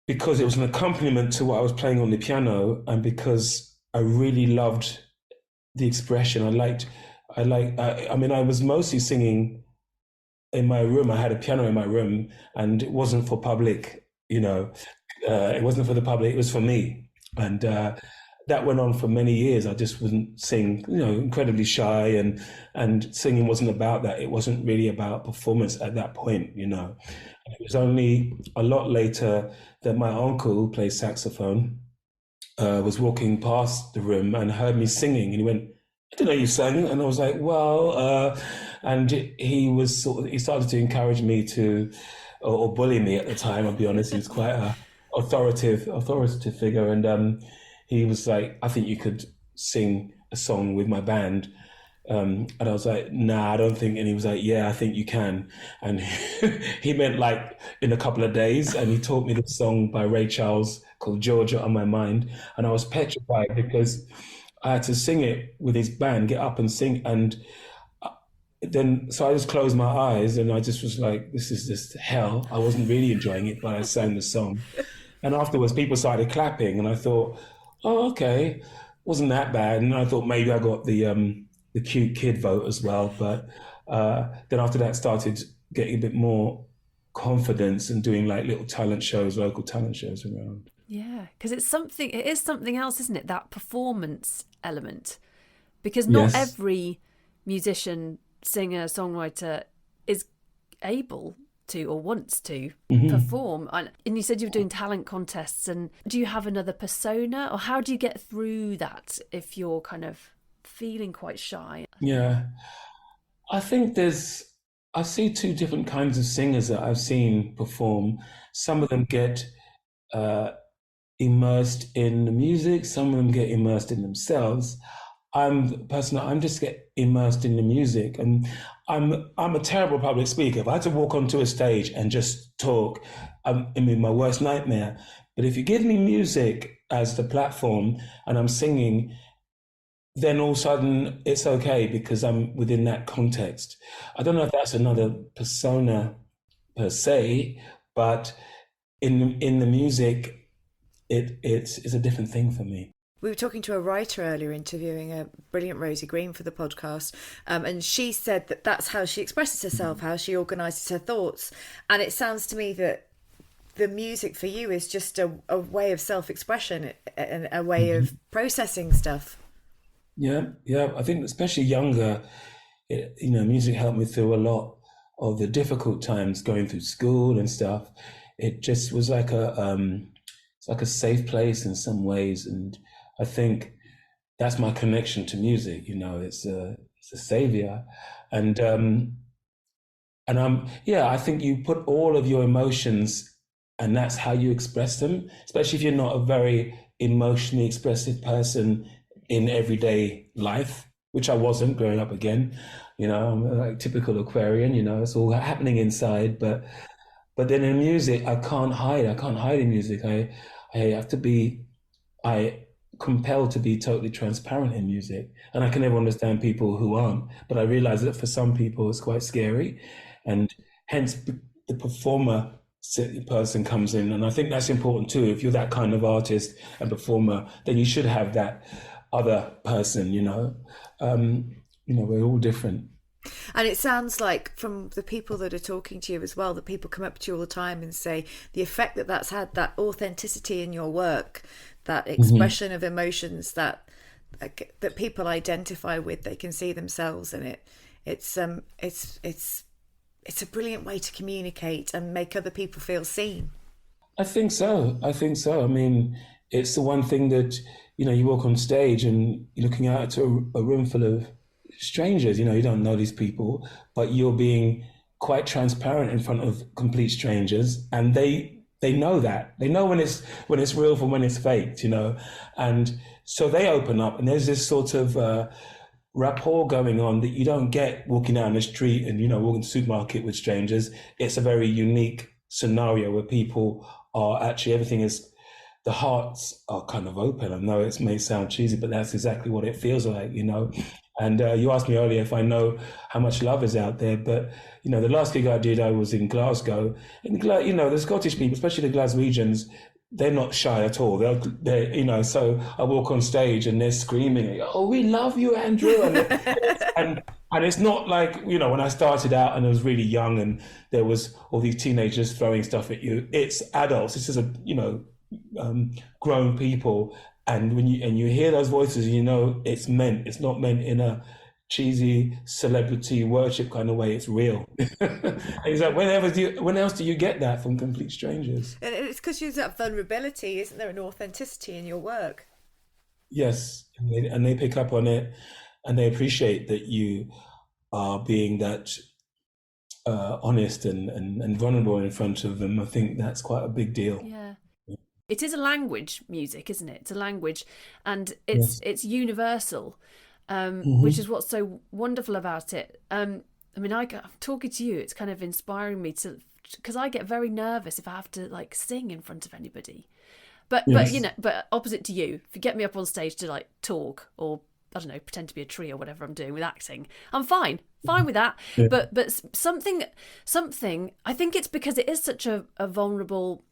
because it was an accompaniment to what I was playing on the piano, and because I really loved the expression. I was mostly singing in my room. I had a piano in my room, and it wasn't for public, you know, it wasn't for the public, it was for me. And that went on for many years. I just wouldn't sing, you know, incredibly shy, and singing wasn't about that. It wasn't really about performance at that point, you know. It was only a lot later that my uncle, who plays saxophone, was walking past the room and heard me singing, and he went, "I didn't know you sang." And I was like, well, and he started to encourage me to, or bully me at the time, I'll be honest. He was quite a authoritative figure. And he was like, "I think you could sing a song with my band." And I was like, "Nah, I don't think." And he was like, "Yeah, I think you can." And he meant like in a couple of days. And he taught me this song by Ray Charles called "Georgia on My Mind." And I was petrified because I had to sing it with his band, get up and sing. And so I just closed my eyes and I just was like, this is just hell. I wasn't really enjoying it, but I sang the song. And afterwards people started clapping and I thought, oh, okay, wasn't that bad. And I thought maybe I got the cute kid vote as well. But then after that started getting a bit more confidence and doing like little talent shows, local talent shows around. Yeah, because it is something else, isn't it? That performance element. Because not every musician, singer, songwriter is able to or wants to perform. And you said you were doing talent contests. And do you have another persona, or how do you get through that if you're kind of feeling quite shy? Yeah, I think I see two different kinds of singers that I've seen perform. Some of them get immersed in the music, some of them get immersed in themselves. I'm just get immersed in the music, and I'm a terrible public speaker. If I had to walk onto a stage and just talk, I'm my worst nightmare. But if you give me music as the platform and I'm singing, then all of a sudden it's okay because I'm within that context. I don't know if that's another persona per se, but in the music, it's a different thing for me. We were talking to a writer earlier, interviewing a brilliant Rosie Green for the podcast, and she said that that's how she expresses herself, how she organises her thoughts. And it sounds to me that the music for you is just a way of self-expression and a way of processing stuff. Yeah. I think especially younger, music helped me through a lot of the difficult times going through school and stuff. It just was like it's like a safe place in some ways, and I think that's my connection to music. It's a savior, and I think you put all of your emotions, and that's how you express them. Especially if you're not a very emotionally expressive person in everyday life, which I wasn't growing up. Again, I'm like typical Aquarian. It's all happening inside, but then in music, I can't hide in music. I have to be. Compelled to be totally transparent in music, and I can never understand people who aren't, but I realize that for some people it's quite scary, and hence the performer person comes in. And I think that's important too. If you're that kind of artist and performer, then you should have that other person, we're all different. And it sounds like from the people that are talking to you as well, that people come up to you all the time and say the effect that that's had, that authenticity in your work, that expression of emotions that people identify with, they can see themselves in it. It's a brilliant way to communicate and make other people feel seen. I think so. I mean, it's the one thing that, you walk on stage and you're looking out to a room full of strangers, you don't know these people, but you're being quite transparent in front of complete strangers, and they know that. They know when it's real from when it's faked, and so they open up, and there's this sort of rapport going on that you don't get walking down the street and, walking to the supermarket with strangers. It's a very unique scenario where people are actually, the hearts are kind of open. I know it may sound cheesy, but that's exactly what it feels like, And you asked me earlier if I know how much love is out there, but the last gig I did, I was in Glasgow, and the Scottish people, especially the Glaswegians, they're not shy at all. They're so I walk on stage and they're screaming, "Oh, we love you, Andrew!" And it's not like when I started out and I was really young and there was all these teenagers throwing stuff at you. It's adults. This is grown people. And when you hear those voices, it's meant. It's not meant in a cheesy celebrity worship kind of way. It's real. It's like when else do you get that from complete strangers? And it's because you have that vulnerability, isn't there, an authenticity in your work? Yes, and they pick up on it, and they appreciate that you are being that honest and vulnerable in front of them. I think that's quite a big deal. Yeah. It is a language, music, isn't it? It's a language, and it's universal, which is what's so wonderful about it. I'm talking to you, it's kind of inspiring me because I get very nervous if I have to sing in front of anybody. But opposite to you, if you get me up on stage to talk or I don't know, pretend to be a tree or whatever I'm doing with acting, I'm fine with that. Yeah. But something, I think it's because it is such a vulnerable.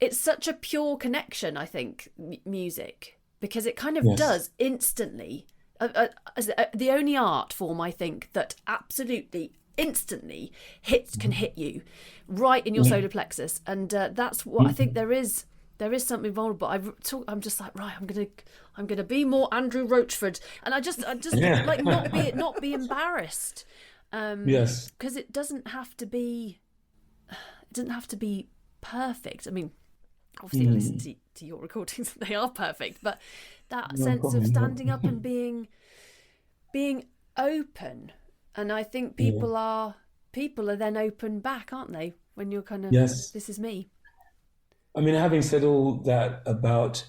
It's such a pure connection, I think, music, because it kind of does instantly. The only art form, I think, that absolutely instantly can hit you right in your solar plexus, and that's what I think there is something vulnerable. I'm just like, right, I'm gonna be more Andrew Roachford, and I just not be embarrassed, because it doesn't have to be perfect. I mean, obviously, I listen to your recordings; they are perfect. But that sense of standing up and being open, and I think people are then open back, aren't they? When you're kind of this is me. I mean, having said all that about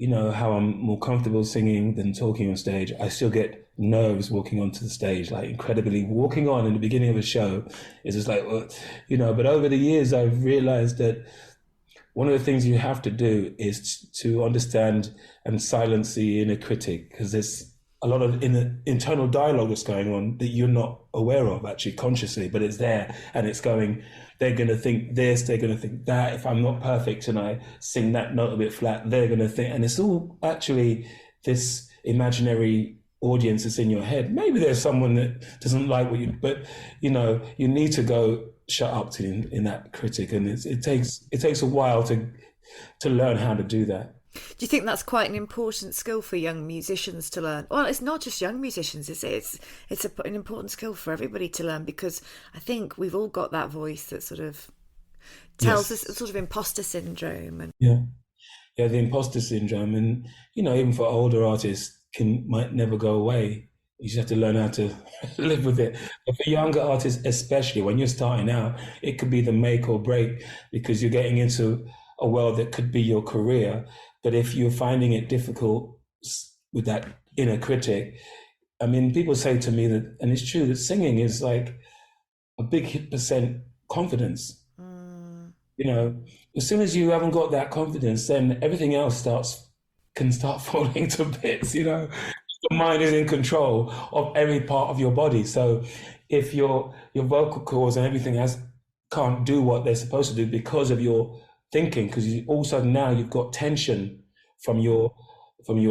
how I'm more comfortable singing than talking on stage, I still get nerves walking onto the stage, incredibly. Walking on in the beginning of a show is just but over the years I've realized that one of the things you have to do is to understand and silence the inner critic, because there's a lot of internal dialogue that's going on that you're not aware of actually consciously, but it's there and it's going, they're going to think this, they're going to think that. If I'm not perfect and I sing that note a bit flat, they're going to think, and it's all actually this imaginary audience that's in your head. Maybe there's someone that doesn't like what you, but you need to go shut up in that critic, and it takes a while to learn how to do that. Do you think that's quite an important skill for young musicians to learn? Well, it's not just young musicians, is it? It's an important skill for everybody to learn, because I think we've all got that voice that sort of tells us sort of imposter syndrome. And the imposter syndrome, and even for older artists might never go away. You just have to learn how to live with it. But for younger artists, especially when you're starting out, it could be the make or break, because you're getting into a world that could be your career. But if you're finding it difficult with that inner critic, I mean, people say to me that, and it's true, that singing is like a big percent confidence. As soon as you haven't got that confidence, then everything else can start falling to bits, The mind is in control of every part of your body. So if your vocal cords and everything has can't do what they're supposed to do because of your thinking, because all of a sudden now you've got tension from your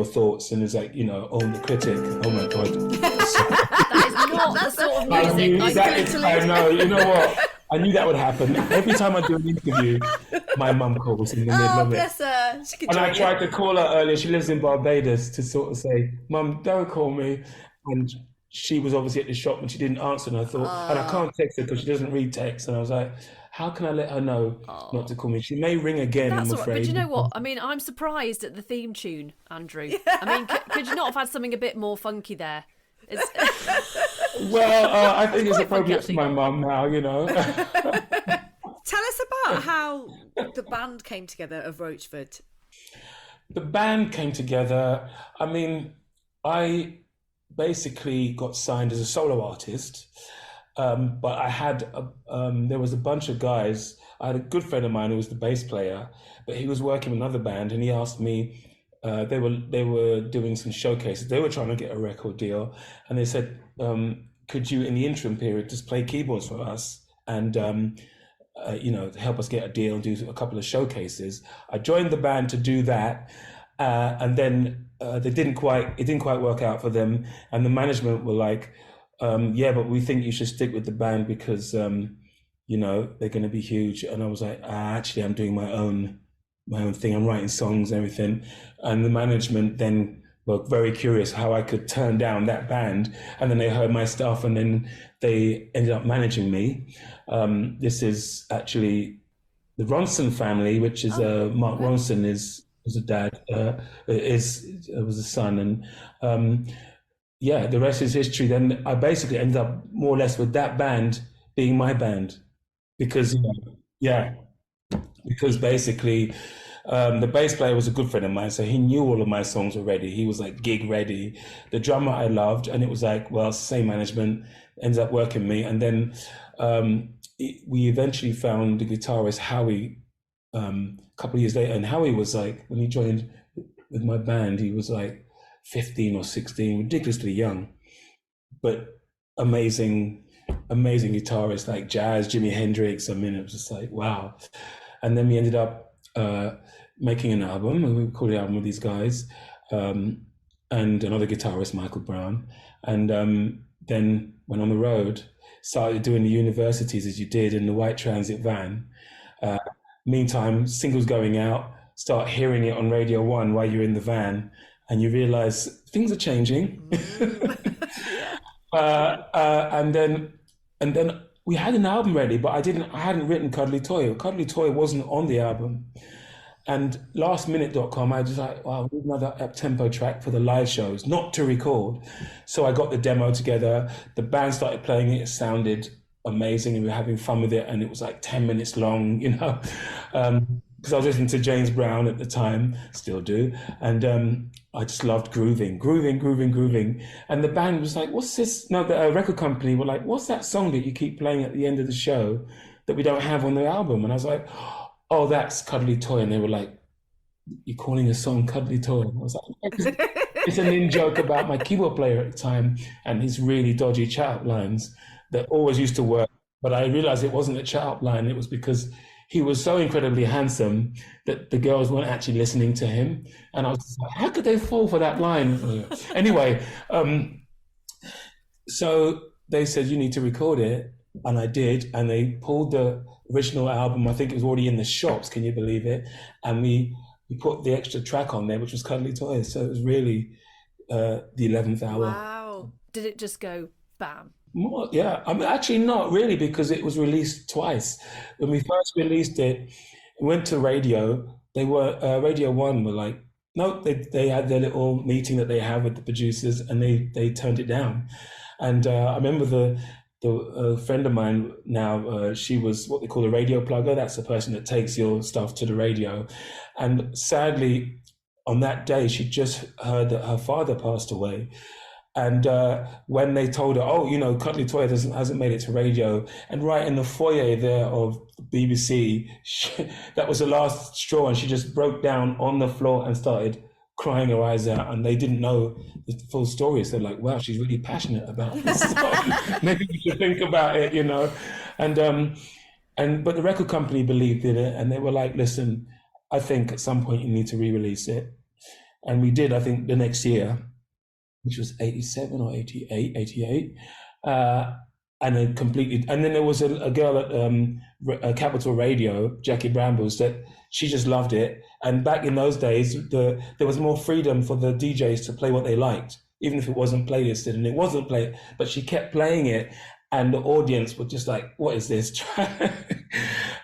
thoughts, and it's like, you know, oh, the critic, oh my God. That is not the sort of music I know, you know what? I knew that would happen. Every time I do an interview, my mum calls in the middle of it. Bless her. She And I tried to call her earlier. She lives in Barbados, to sort of say, Mum, don't call me. And she was obviously at the shop and she didn't answer. And I thought, and I can't text her because she doesn't read text. And I was like, how can I let her know not to call me? She may ring again, That's I'm all right. afraid. But you know what? I mean, I'm surprised at the theme tune, Andrew. I mean, could you not have had something a bit more funky there? Well, I think it's quite appropriate funky, for my mum now, you know. Tell us about how the band came together of Roachford. The band came together. I mean, I basically got signed as a solo artist, but I had there was a bunch of guys. I had a good friend of mine who was the bass player, but he was working with another band, and he asked me. They were doing some showcases. They were trying to get a record deal, and they said, "Could you, in the interim period, just play keyboards for us and you know, help us get a deal and do a couple of showcases?" I joined the band to do that, and then it didn't quite work out for them. And the management were like, "Yeah, but we think you should stick with the band because you know, they're going to be huge." And I was like, "Actually, I'm doing my own thing. I'm writing songs and everything." And the management then were very curious how I could turn down that band. And then they heard my stuff, and then they ended up managing me. This is actually the Ronson family, which is Mark Ronson was a dad, was a son, and yeah, the rest is history. Then I basically ended up more or less with that band being my band, because because basically the bass player was a good friend of mine, so he knew all of my songs already. He was like gig ready. The drummer I loved, and it was like, well, same management, ends up working me. And then we eventually found the guitarist Howie a couple of years later, and Howie was like, when he joined with my band, he was like 15 or 16, ridiculously young, but amazing guitarist, like jazz, Jimi Hendrix. I mean, it was just like, wow. And then we ended up making an album, and we recorded an album with these guys, and another guitarist, Michael Brown, and then went on the road, started doing the universities as you did in the white transit van. Meantime, singles going out, start hearing it on Radio 1 while you're in the van, and you realize things are changing. And then we had an album ready, but I hadn't written Cuddly Toy. Cuddly Toy wasn't on the album. And lastminute.com, I was like, wow, we need another up-tempo track for the live shows, not to record. So I got the demo together. The band started playing it. It sounded amazing, and we were having fun with it. And it was like 10 minutes long, you know, because I was listening to James Brown at the time, still do. And I just loved grooving. And the band was like, what's this? No, the record company were like, what's that song that you keep playing at the end of the show that we don't have on the album? And I was like, oh, that's Cuddly Toy. And they were like, you're calling a song Cuddly Toy? And I was like, it's an in-joke about my keyboard player at the time and his really dodgy chat-up lines that always used to work. But I realized it wasn't a chat-up line. It was because he was so incredibly handsome that the girls weren't actually listening to him. And I was just like, how could they fall for that line? Anyway, so they said, you need to record it. And I did. And they pulled the original album. I think it was already in the shops. Can you believe it? And we put the extra track on there, which was Cuddly Toy. So it was really the 11th hour. Wow. Did it just go bam? More, yeah, I mean, actually not really, because it was released twice. When we first released it, it went to radio. They were Radio 1 were like, no, they had their little meeting that they have with the producers, and they turned it down. And I remember the friend of mine now, she was what they call a radio plugger. That's the person that takes your stuff to the radio. And sadly, on that day, she just heard that her father passed away. And when they told her, oh, you know, Cuddly Toy hasn't made it to radio, and right in the foyer there of the BBC, that was the last straw, and she just broke down on the floor and started crying her eyes out, and they didn't know the full story. So they're like, wow, she's really passionate about this song. Maybe we should think about it, you know. And but the record company believed in it, and they were like, listen, I think at some point you need to re-release it. And we did, I think, the next year, which was 87 or 88. And then there was a girl at Capital Radio, Jackie Brambles, that she just loved it. And back in those days, there was more freedom for the DJs to play what they liked, even if it wasn't playlisted, and it wasn't played, but she kept playing it. And the audience were just like, what is this?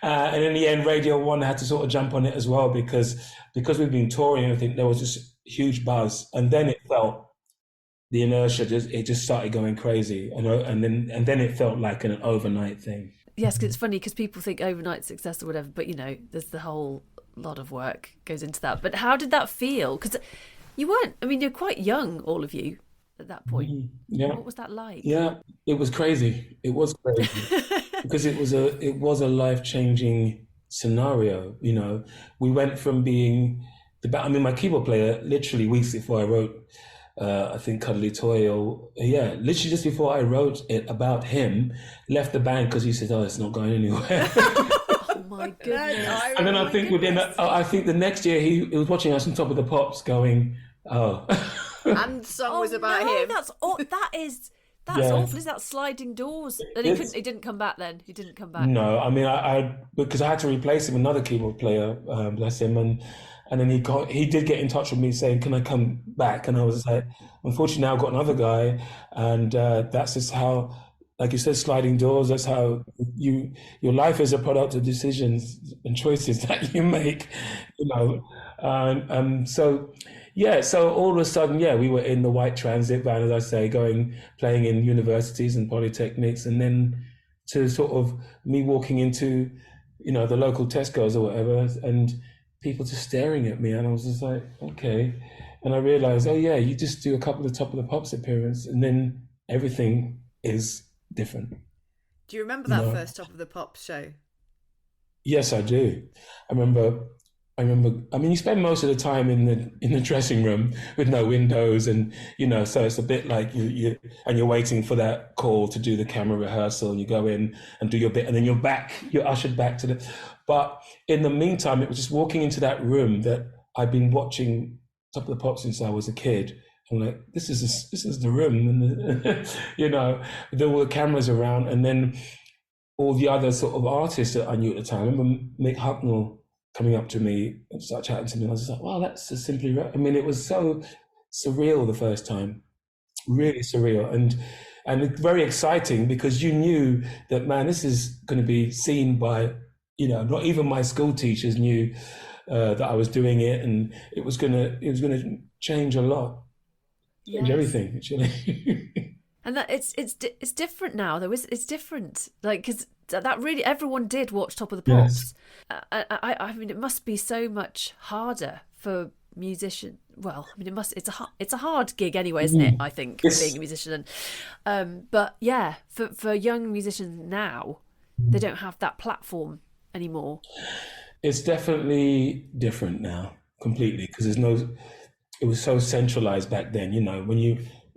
And in the end, Radio 1 had to sort of jump on it as well, because we've been touring and everything, there was this huge buzz. And then it felt, the inertia just started going crazy. And then it felt like an overnight thing. Yes, because it's funny because people think overnight success or whatever, but, there's the whole lot of work goes into that. But how did that feel? Because you're quite young, all of you, at that point. Yeah. What was that like? Yeah, it was crazy. It was crazy because it was a life-changing scenario. We went from being my keyboard player, literally weeks before I wrote, I think Cuddly Toy, literally just before I wrote it about him, left the band because he said, "Oh, it's not going anywhere." Oh my goodness! And then I think the next year he was watching us on Top of the Pops, going, "Oh." And the song was about him. That's awful. Is that sliding doors? And he didn't come back then. He didn't come back. No, I mean, because I had to replace him with another keyboard player, bless him, and then he did get in touch with me saying, "Can I come back?" And I was like, "Unfortunately, now I've got another guy," and that's just how, like you said, sliding doors. That's how your life is a product of decisions and choices that you make, So all of a sudden, we were in the white transit van, as I say, playing in universities and polytechnics, and then to sort of me walking into, the local Tesco's or whatever, and people just staring at me, and I was just like, okay. And I realized, you just do a couple of Top of the Pops appearances, and then everything is different. Do you remember that first Top of the Pops show? Yes, I do. I remember. I mean, you spend most of the time in the dressing room with no windows, and so it's a bit like you're waiting for that call to do the camera rehearsal. You go in and do your bit, and then you're ushered back to But in the meantime, it was just walking into that room that I'd been watching Top of the Pops since I was a kid. I'm like, this is the room, and there were cameras around, and then all the other sort of artists that I knew at the time. I remember Mick Hucknall coming up to me and start chatting to me. I was just like, wow, that's a Simply Red. I mean, it was so surreal the first time, really surreal, and very exciting, because you knew that, man, this is going to be seen by, not even my school teachers knew that I was doing it, and it was gonna change a lot, change everything, actually. And that it's different now, though. It's different, like, because that really everyone did watch Top of the Pops. Yes. I mean, it must be so much harder for musicians. Well, I mean, it's a hard gig anyway, isn't it? I think, being a musician. But yeah, for young musicians now, they don't have that platform anymore. It's definitely different now, completely, because it was so centralized back then.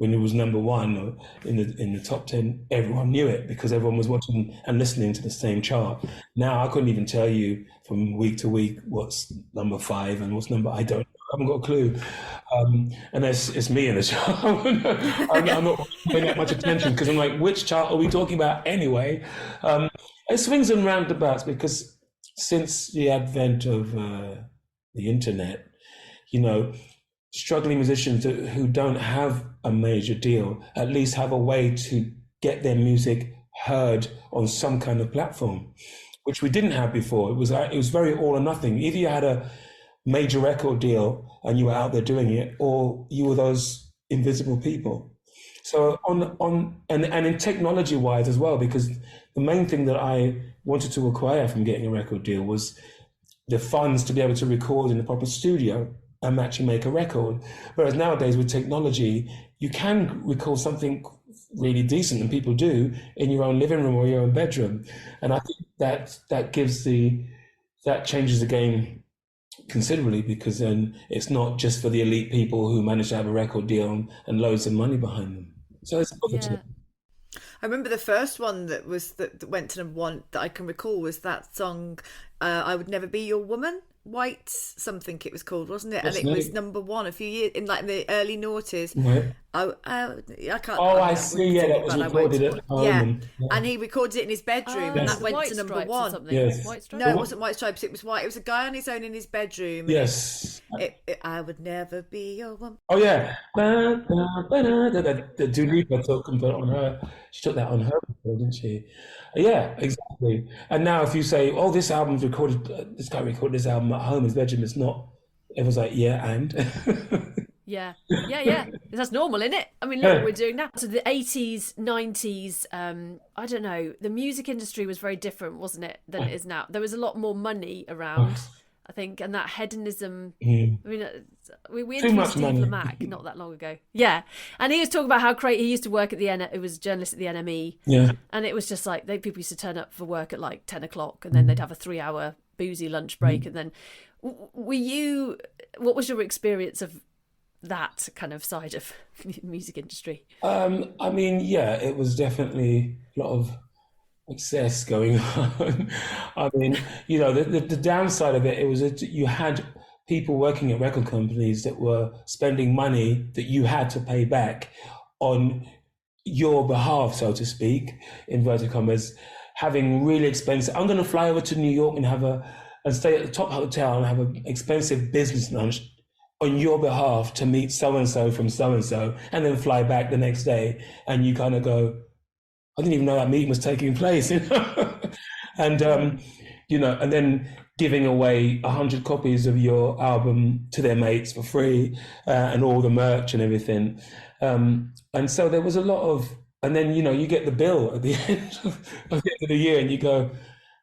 When it was number one or in the top 10, everyone knew it because everyone was watching and listening to the same chart. Now I couldn't even tell you from week to week what's number 5 and what's number, I haven't got a clue. And it's me in the chart. I'm not paying that much attention because I'm like, which chart are we talking about anyway? It swings and roundabouts because since the advent of the internet, struggling musicians who don't have a major deal at least have a way to get their music heard on some kind of platform, which we didn't have before. It was very all or nothing. Either you had a major record deal and you were out there doing it, or you were those invisible people. So and in technology wise as well, because the main thing that I wanted to acquire from getting a record deal was the funds to be able to record in a proper studio and actually make a record. Whereas nowadays with technology, you can record something really decent, and people do, in your own living room or your own bedroom. And I think that changes the game considerably, because then it's not just for the elite people who manage to have a record deal and loads of money behind them. So it's positive. Yeah. I remember the first one that went to #1 that I can recall was that song, "I Would Never Be Your Woman." White something it was called, wasn't it? And it was #1 a few years in the early noughties. Right. I can't. I see. Yeah, that was recorded at home. Yeah, and he recorded it in his bedroom, and that went to #1. Yes. White Stripes? No, it wasn't White Stripes. It was White. It was a guy on his own in his bedroom. Yes. I would never be your woman. Oh yeah. The Dua Lipa took and put it on her. She took that on her, didn't she? Yeah, exactly. And now if you say, "Oh, this album's recorded," this guy recorded this album at home in his bedroom, it's not. Everyone's like, "Yeah, and." Yeah. That's normal, isn't it? I mean, look what we're doing now. So the 80s, 90s, I don't know, the music industry was very different, wasn't it, than it is now. There was a lot more money around, I think, and that hedonism. I mean, we interviewed Steve Lamacq not that long ago. Yeah. And he was talking about how he used to work at it was a journalist at the NME. Yeah. And it was just like, people used to turn up for work at like 10 o'clock and then they'd have a 3-hour boozy lunch break. And then what was your experience of that kind of side of the music industry? I mean, yeah, it was definitely a lot of excess going on. I mean, the downside of it was that you had people working at record companies that were spending money that you had to pay back on your behalf, so to speak, inverted commas, having really expensive. I'm going to fly over to New York and stay at the top hotel and have an expensive business lunch on your behalf to meet so-and-so from so-and-so, and then fly back the next day. And you kind of go, I didn't even know that meeting was taking place. And, and then giving away 100 copies of your album to their mates for free, and all the merch and everything. And so there was a lot of, and then, you get the bill at the end of the year and you go,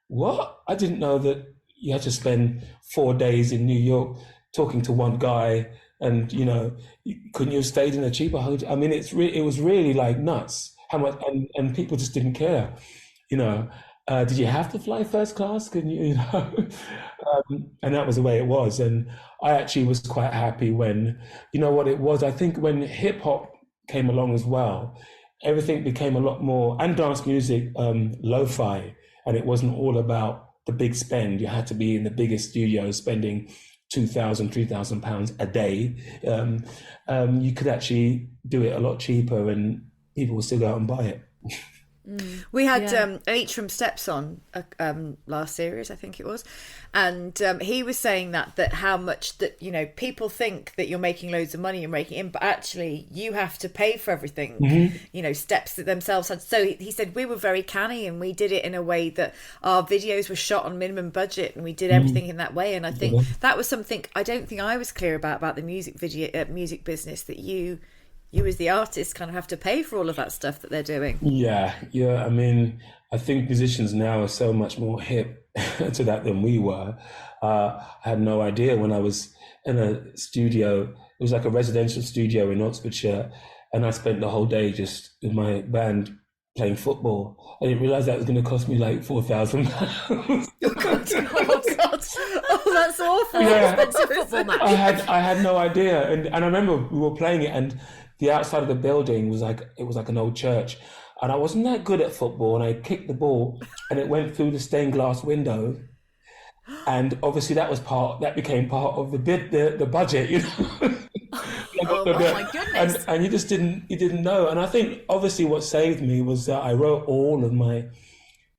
what? I didn't know that you had to spend 4 days in New York talking to one guy, and couldn't you have stayed in a cheaper hotel? I mean, it was really like nuts how much, and people just didn't care. Did you have to fly first class? Couldn't you? And that was the way it was. And I actually was quite happy when, what it was. I think when hip hop came along as well, everything became a lot more, and dance music, lo-fi, and it wasn't all about the big spend. You had to be in the biggest studio spending £2,000, £3,000 a day. You could actually do it a lot cheaper and people will still go out and buy it. We had H from Steps on last series, I think it was, and he was saying that how much that people think that you're making loads of money and raking in, but actually you have to pay for everything. Mm-hmm. Steps that themselves had. So he said we were very canny and we did it in a way that our videos were shot on minimum budget and we did everything in that way. And I think that was something I don't think I was clear about the music business, that you as the artist kind of have to pay for all of that stuff that they're doing. Yeah. I mean, I think musicians now are so much more hip to that than we were. I had no idea when I was in a studio. It was like a residential studio in Oxfordshire, and I spent the whole day just with my band playing football. I didn't realise that was going to cost me like £4,000. Oh God! Oh, that's awful. Yeah. Expensive football match. I had no idea, and I remember we were playing it, and the outside of the building was like an old church, and I wasn't that good at football, and I kicked the ball and it went through the stained glass window, and obviously that became part of the budget, Oh my goodness! And you didn't know. And I think obviously what saved me was that I wrote all of my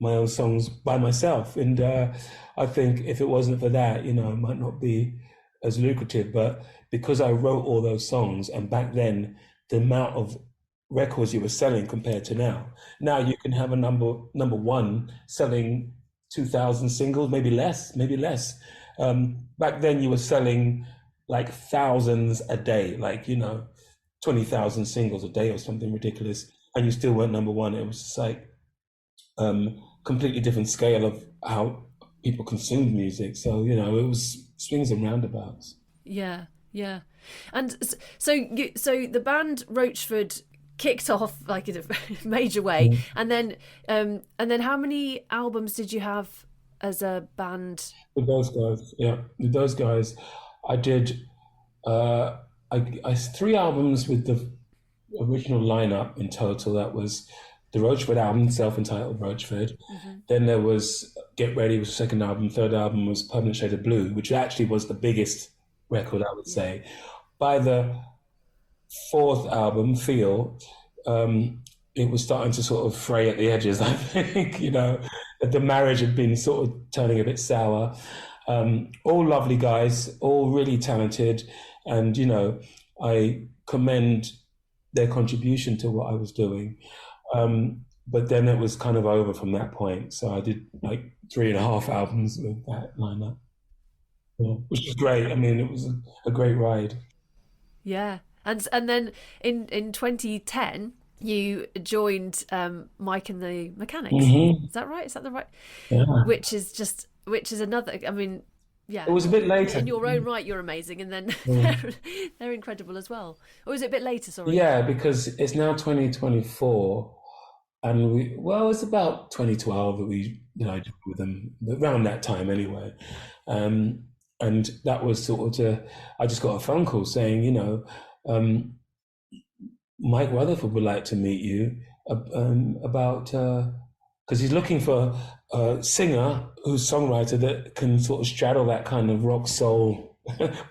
own songs by myself, and I think if it wasn't for that, it might not be as lucrative. But because I wrote all those songs, and back then the amount of records you were selling compared to now you can have a number one selling 2,000 singles, maybe less. Back then you were selling like thousands a day, like 20,000 singles a day or something ridiculous, and you still weren't number one. It was just like completely different scale of how people consumed music. So it was swings and roundabouts. Yeah. And so the band Roachford kicked off like in a major way, and then how many albums did you have as a band? With those guys, I did I 3 albums with the original lineup in total. That was the Roachford album, self-entitled Roachford. Then there was Get Ready was the second album. Third album was Permanent Shade of Blue, which actually was the biggest record, I would say. By the fourth album, Feel, it was starting to sort of fray at the edges, I think, you know. The marriage had been sort of turning a bit sour. All lovely guys, all really talented. And, you know, I commend their contribution to what I was doing. But then it was kind of over from that point. So I did like 3.5 albums with that lineup, which was great. I mean, it was a great ride. Yeah. And then in 2010, you joined Mike and the Mechanics. Is that right? Is that the right? Yeah. Which is another, I mean, yeah. It was a bit later. In your own right, you're amazing. And then they're incredible as well. Or was it a bit later, sorry? Yeah, because it's now 2024. And it's about 2012 that we, you know, I did with them, around that time anyway. And that was sort of, I just got a phone call saying, you know, Mike Rutherford would like to meet you about, because he's looking for a singer who's songwriter that can sort of straddle that kind of rock soul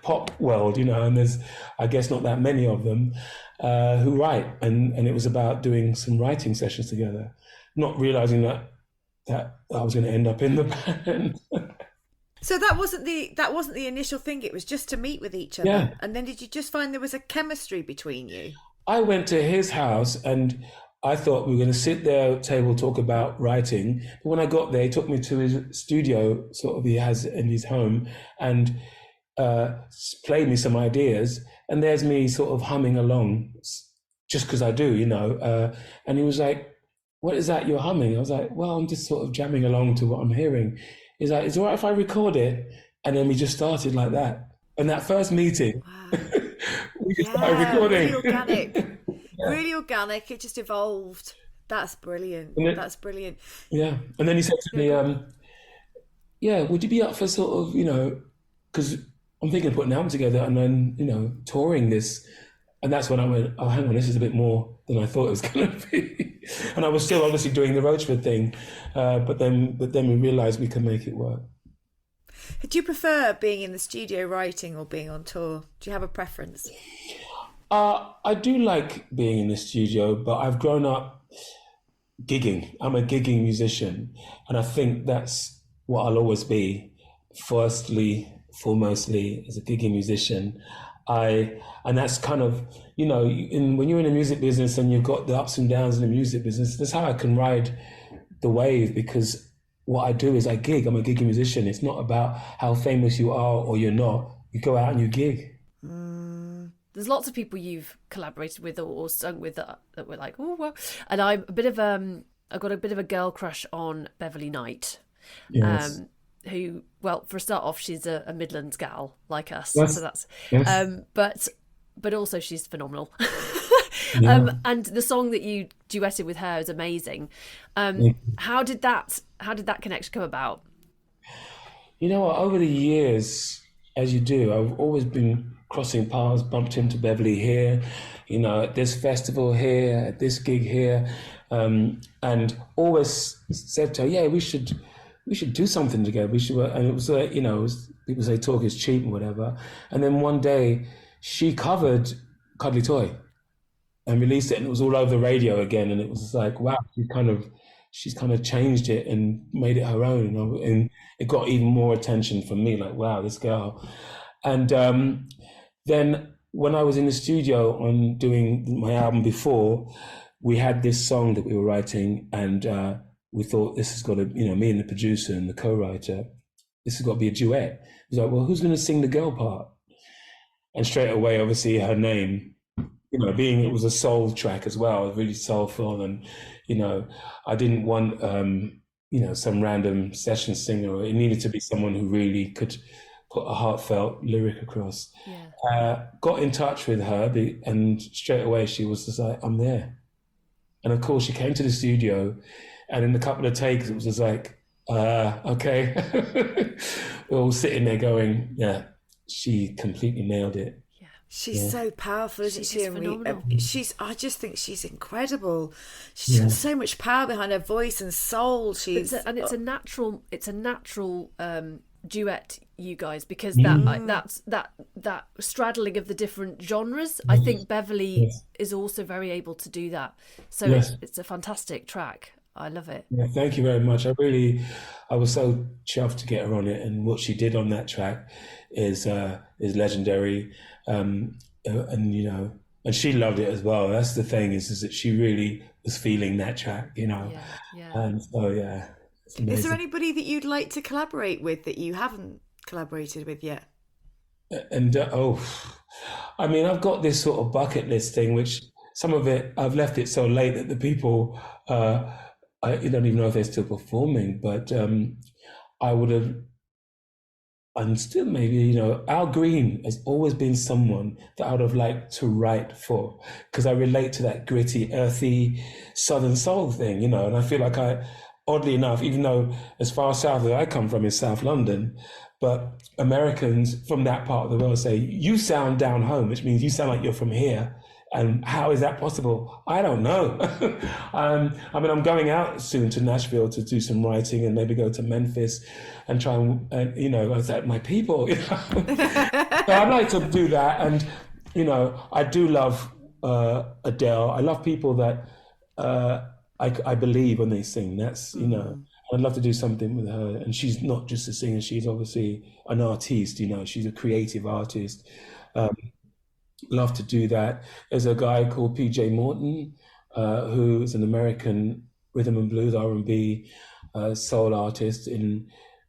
pop world, you know, and there's, I guess, not that many of them who write. And it was about doing some writing sessions together, not realizing that I was going to end up in the band. So that wasn't the initial thing. It was just to meet with each other. Yeah. And then did you just find there was a chemistry between you? I went to his house and I thought we were going to sit there at table, talk about writing. But when I got there, he took me to his studio, sort of he has in his home, and played me some ideas. And there's me sort of humming along, just because I do, you know. And he was like, "What is that you're humming?" I was like, "Well, I'm just sort of jamming along to what I'm hearing." He's like, "Is it all right if I record it?" And then we just started like that. And that first meeting, Wow. we just started recording. Really organic. Really organic. It just evolved. That's brilliant. That's brilliant. Yeah. And then he said to me, would you be up for sort of, you know, because I'm thinking of putting an album together and then, you know, touring this. And that's when I went, oh, hang on, this is a bit more than I thought it was going to be. And I was still obviously doing the Roachford thing, but then we realised we could make it work. Do you prefer being in the studio writing or being on tour? Do you have a preference? I do like being in the studio, but I've grown up gigging. I'm a gigging musician, and I think that's what I'll always be. Firstly, foremostly, as a gigging musician. And that's kind of, you know, when you're in the music business and you've got the ups and downs in the music business, that's how I can ride the wave, because what I do is I gig. I'm a gigging musician. It's not about how famous you are or you're not. You go out and you gig. There's lots of people you've collaborated with or sung with that were like, oh, well. And I'm a bit of I've got a bit of a girl crush on Beverly Knight. Yes. Who, well, for a start off, she's a Midlands gal like us, yes. so that's. Yes. But also she's phenomenal. Yeah. And the song that you duetted with her is amazing. How did that connection come about? You know what? Over the years, as you do, I've always been crossing paths, bumped into Beverly here, you know, at this festival here, at this gig here, and always said to her, yeah, we should do something together. We should work. And it was like, you know, people say talk is cheap and whatever. And then one day she covered Cuddly Toy and released it, and it was all over the radio again. And it was like, wow, she's kind of changed it and made it her own. And it got even more attention from me, like, wow, this girl. And then when I was in the studio on doing my album before, we had this song that we were writing, and we thought this has got to, you know, me and the producer and the co-writer, this has got to be a duet. It was like, well, who's going to sing the girl part? And straight away, obviously, her name, you know, being it was a soul track as well, really soulful. And, you know, I didn't want, you know, some random session singer. It needed to be someone who really could put a heartfelt lyric across. Yeah. Got in touch with her, and straight away she was just like, I'm there. And of course, she came to the studio, and in a couple of takes, it was just like, okay. We're all sitting there going, yeah, she completely nailed it. Yeah. She's so powerful, isn't she? She's phenomenal. I just think she's incredible. She's got so much power behind her voice and soul. It's a natural duet, you guys, because that straddling of the different genres. I think Beverly is also very able to do that. So it's a fantastic track. I love it. Yeah, thank you very much. I was so chuffed to get her on it, and what she did on that track is legendary. And and she loved it as well. That's the thing is that she really was feeling that track, Yeah. And so is there anybody that you'd like to collaborate with that you haven't collaborated with yet? And I've got this sort of bucket list thing, which some of it I've left it so late that the people I don't even know if they're still performing, but I would have. And still maybe, Al Green has always been someone that I would have liked to write for, because I relate to that gritty, earthy, Southern soul thing, and I feel like oddly enough, even though as far south as I come from is South London, but Americans from that part of the world say, you sound down home, which means you sound like you're from here. And how is that possible? I don't know. I'm going out soon to Nashville to do some writing and maybe go to Memphis and try and I was like, my people. So I'd like to do that. And, I do love Adele. I love people that I believe when they sing. That's, I'd love to do something with her. And she's not just a singer. She's obviously an artiste, she's a creative artist. Love to do that. There's a guy called PJ Morton, who is an American rhythm and blues R&B soul artist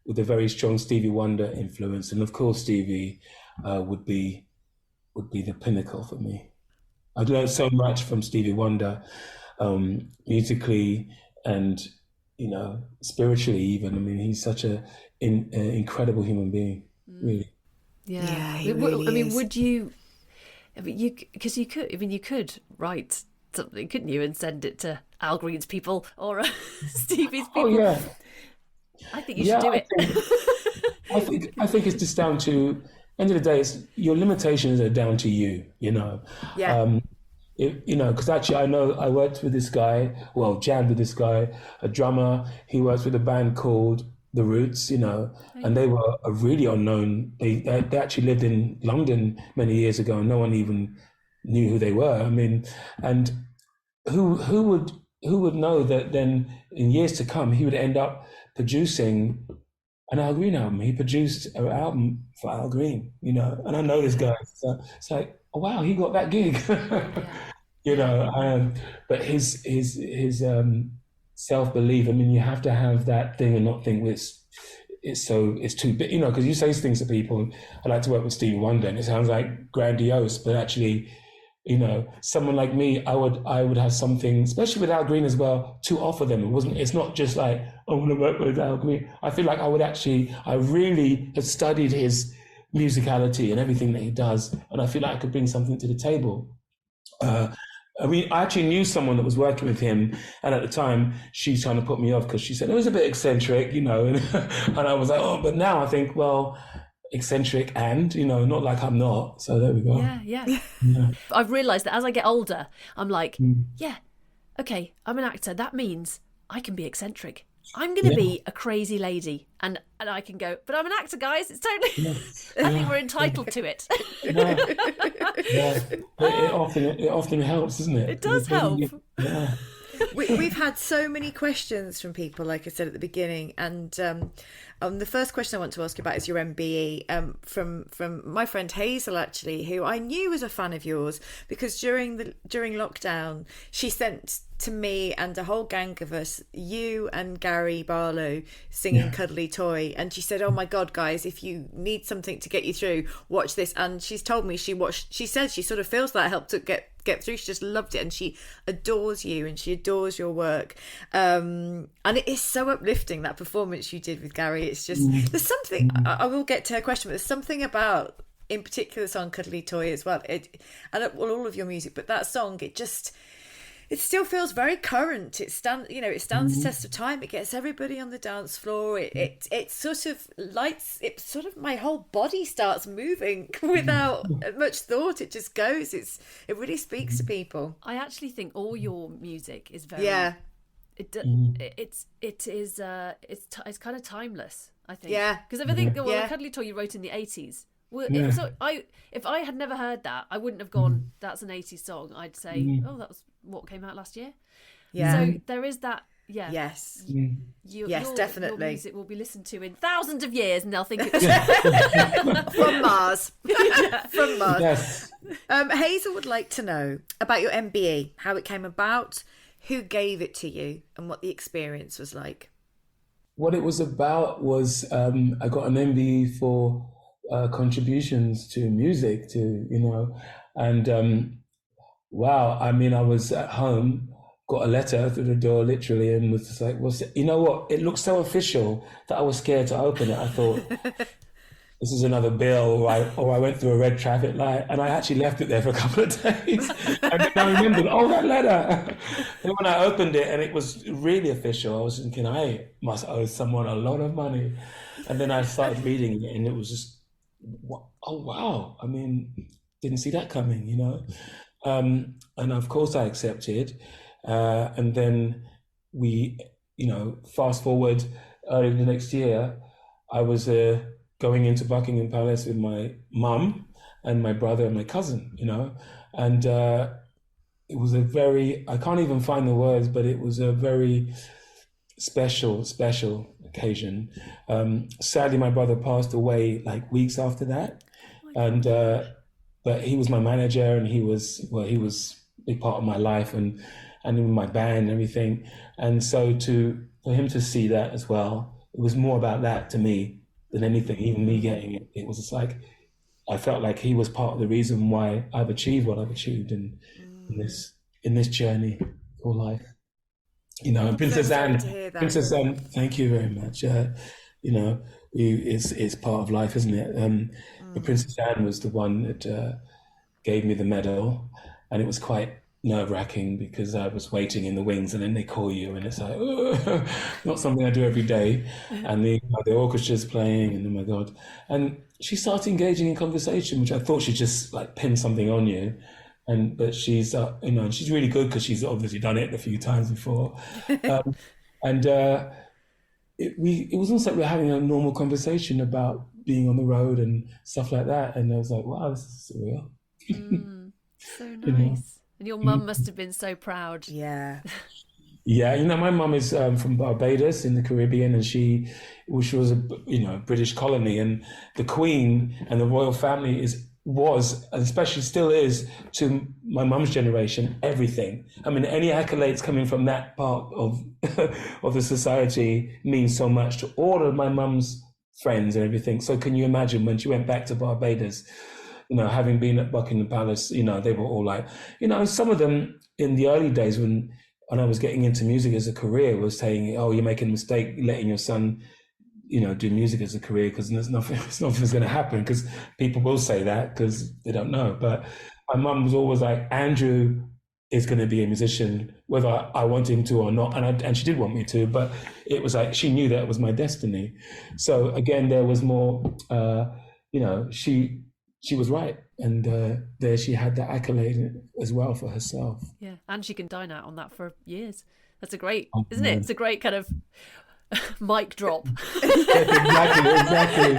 with a very strong Stevie Wonder influence, and of course Stevie would be the pinnacle for me. I've learned so much from Stevie Wonder, musically and spiritually even. I mean, he's such an incredible human being, really. Yeah, he really is. Would you? You could write something, couldn't you, and send it to Al Green's people or Stevie's people. Oh yeah, I think you should do it. I think it's just down to end of the day. It's your limitations are down to you. Yeah. Because actually I know I worked with this guy. Well, jammed with this guy, a drummer. He works with a band called The Roots, and they were a really unknown. They actually lived in London many years ago, and no one even knew who they were. I mean, and who would know that then in years to come he would end up producing an Al Green album. He produced an album for Al Green, and I know this guy. So it's like, oh wow, he got that gig, But his self-belief. I mean, you have to have that thing and not think it's too big, because you say things to people. I like to work with Stevie Wonder, and it sounds like grandiose, but actually, someone like me, I would have something, especially with Al Green as well, to offer them. It's not just like, I want to work with Al Green. I feel like I really have studied his musicality and everything that he does, and I feel like I could bring something to the table. I actually knew someone that was working with him, and at the time she's trying to put me off because she said it was a bit eccentric, and I was like, oh, but now I think, well, eccentric and, not like I'm not. So there we go. Yeah. I've realised that as I get older, I'm like, okay, I'm an actor. That means I can be eccentric. I'm going to be a crazy lady, and I can go, but I'm an actor, guys. It's totally. I think we're entitled to it. It often helps, doesn't it? It does help. Yeah. We've had so many questions from people, like I said at the beginning, and the first question I want to ask you about is your MBE, from my friend Hazel, actually, who I knew was a fan of yours because during lockdown she sent to me and a whole gang of us you and Gary Barlow singing Cuddly Toy, and she said, oh my god, guys, if you need something to get you through, watch this. And she's told me she said she sort of feels that helped to get through. She just loved it, and she adores you and she adores your work, and it is so uplifting, that performance you did with Gary. It's just there's something, I will get to her question, but there's something about, in particular, the song Cuddly Toy as well, all of your music, but that song, it still feels very current. It stands the test of time. It gets everybody on the dance floor. It sort of lights. It sort of my whole body starts moving without much thought. It just goes. It really speaks to people. I actually think all your music is very it's kind of timeless, I think. Yeah. Because if I think, well, Cuddly Toy you wrote in the 80s. Well, if I had never heard that, I wouldn't have gone, that's an 80s song. I'd say, oh, that was what came out last year. Yeah. So there is that, Yes. Your definitely. Your music will be listened to in thousands of years and they'll think it's... From Mars. From Mars. Yes. Hazel would like to know about your MBE, how it came about, who gave it to you, and what the experience was like. What it was about was I got an MBE for contributions to music, and wow, I mean, I was at home, got a letter through the door literally, and was just like, you know what? It looked so official that I was scared to open it. I thought, this is another bill, right? Or I went through a red traffic light, and I actually left it there for a couple of days. And then I remembered, that letter. And when I opened it, and it was really official, I was thinking, I must owe someone a lot of money. And then I started reading it, and it was just, oh wow! I mean, didn't see that coming, And of course I accepted. And then we, fast forward early the next year, I was going into Buckingham Palace with my mum and my brother and my cousin, and it was I can't even find the words, but it was a very special occasion. Sadly, my brother passed away like weeks after that, and but he was my manager, and he was a big part of my life, and in my band and everything. And so for him to see that as well, it was more about that to me than anything, even me getting it. It was just like, I felt like he was part of the reason why I've achieved what I've achieved in this journey called life. And Princess Anne, thank you very much. It's part of life, isn't it? But Princess Anne was the one that gave me the medal, and it was quite nerve-wracking because I was waiting in the wings, and then they call you, and it's like, not something I do every day. And the orchestra's playing, and oh my God. And she starts engaging in conversation, which I thought she'd just like pin something on you. But she's, and she's really good because she's obviously done it a few times before. It was almost like we're having a normal conversation about being on the road and stuff like that. And I was like, wow, this is surreal. So nice. And your mum must have been so proud. Yeah. Yeah, my mum is from Barbados in the Caribbean, and she was a British colony, and the Queen and the royal family was, and especially still is, to my mum's generation, everything. I mean, any accolades coming from that part of of the society means so much to all of my mum's friends and everything. So can you imagine when she went back to Barbados, having been at Buckingham Palace, they were all like, some of them in the early days when I was getting into music as a career was saying, oh, you're making a mistake letting your son do music as a career, because nothing's going to happen, because people will say that because they don't know. But my mum was always like, Andrew is going to be a musician, whether I want him to or not. And she did want me to, but it was like, she knew that was my destiny. So again, there was more, she was right. And there she had that accolade as well for herself. Yeah, and she can dine out on that for years. That's a great, isn't it? It's a great kind of mic drop. Exactly.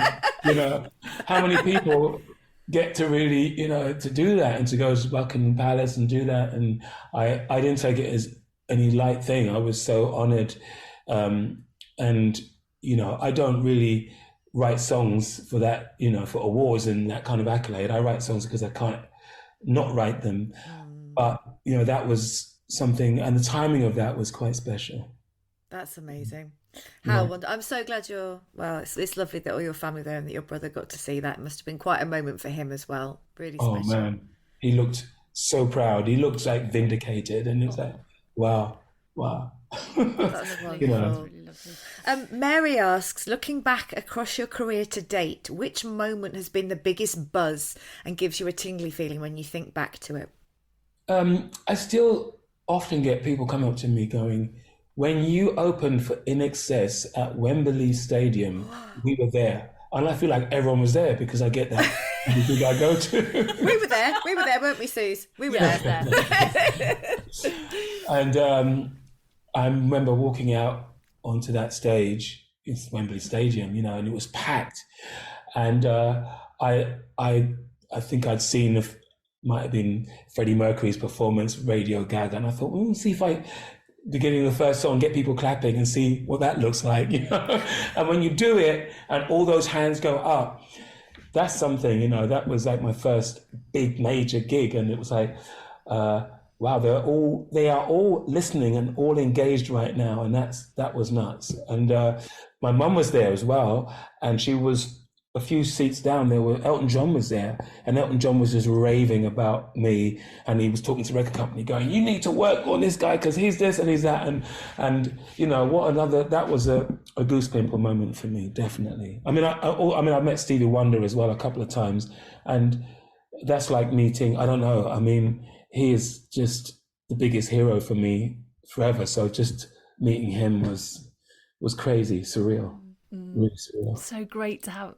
How many people get to really, to do that and to go to Buckingham Palace and do that? And I didn't take it as any light thing. I was so honored. And, I don't really write songs for that, for awards and that kind of accolade. I write songs because I can't not write them. But, that was something, and the timing of that was quite special. That's amazing. How wonderful. I'm so glad it's lovely that all your family there and that your brother got to see that. It must have been quite a moment for him as well. Really special. Oh man, he looked so proud. He looked like vindicated, and it was like, wow. That's wonderful. Really lovely. Mary asks, looking back across your career to date, which moment has been the biggest buzz and gives you a tingly feeling when you think back to it? I still often get people come up to me going, when you opened for In Excess at Wembley Stadium, we were there. And I feel like everyone was there because I get that every I go to. We were there, weren't we, Suze? We were there. And I remember walking out onto that stage, it's Wembley Stadium, you know, and it was packed. And I think I'd seen, might have been Freddie Mercury's performance, Radio Gaga, and I thought, well, see if I, beginning of the first song, get people clapping and see what that looks like, you know. And when you do it and all those hands go up, that's something, you know. That was like my first big major gig, and it was like, wow, they are all listening and all engaged right now, and that was nuts. And my mum was there as well, and she was a few seats down. Elton John was there, and Elton John was just raving about me, and he was talking to the record company going, you need to work on this guy because he's this and he's that, and you know, that was a goose pimple moment for me, definitely. I mean, I met Stevie Wonder as well a couple of times, and that's like meeting, I don't know, I mean, he is just the biggest hero for me forever, so just meeting him was crazy, surreal, really surreal. So great to have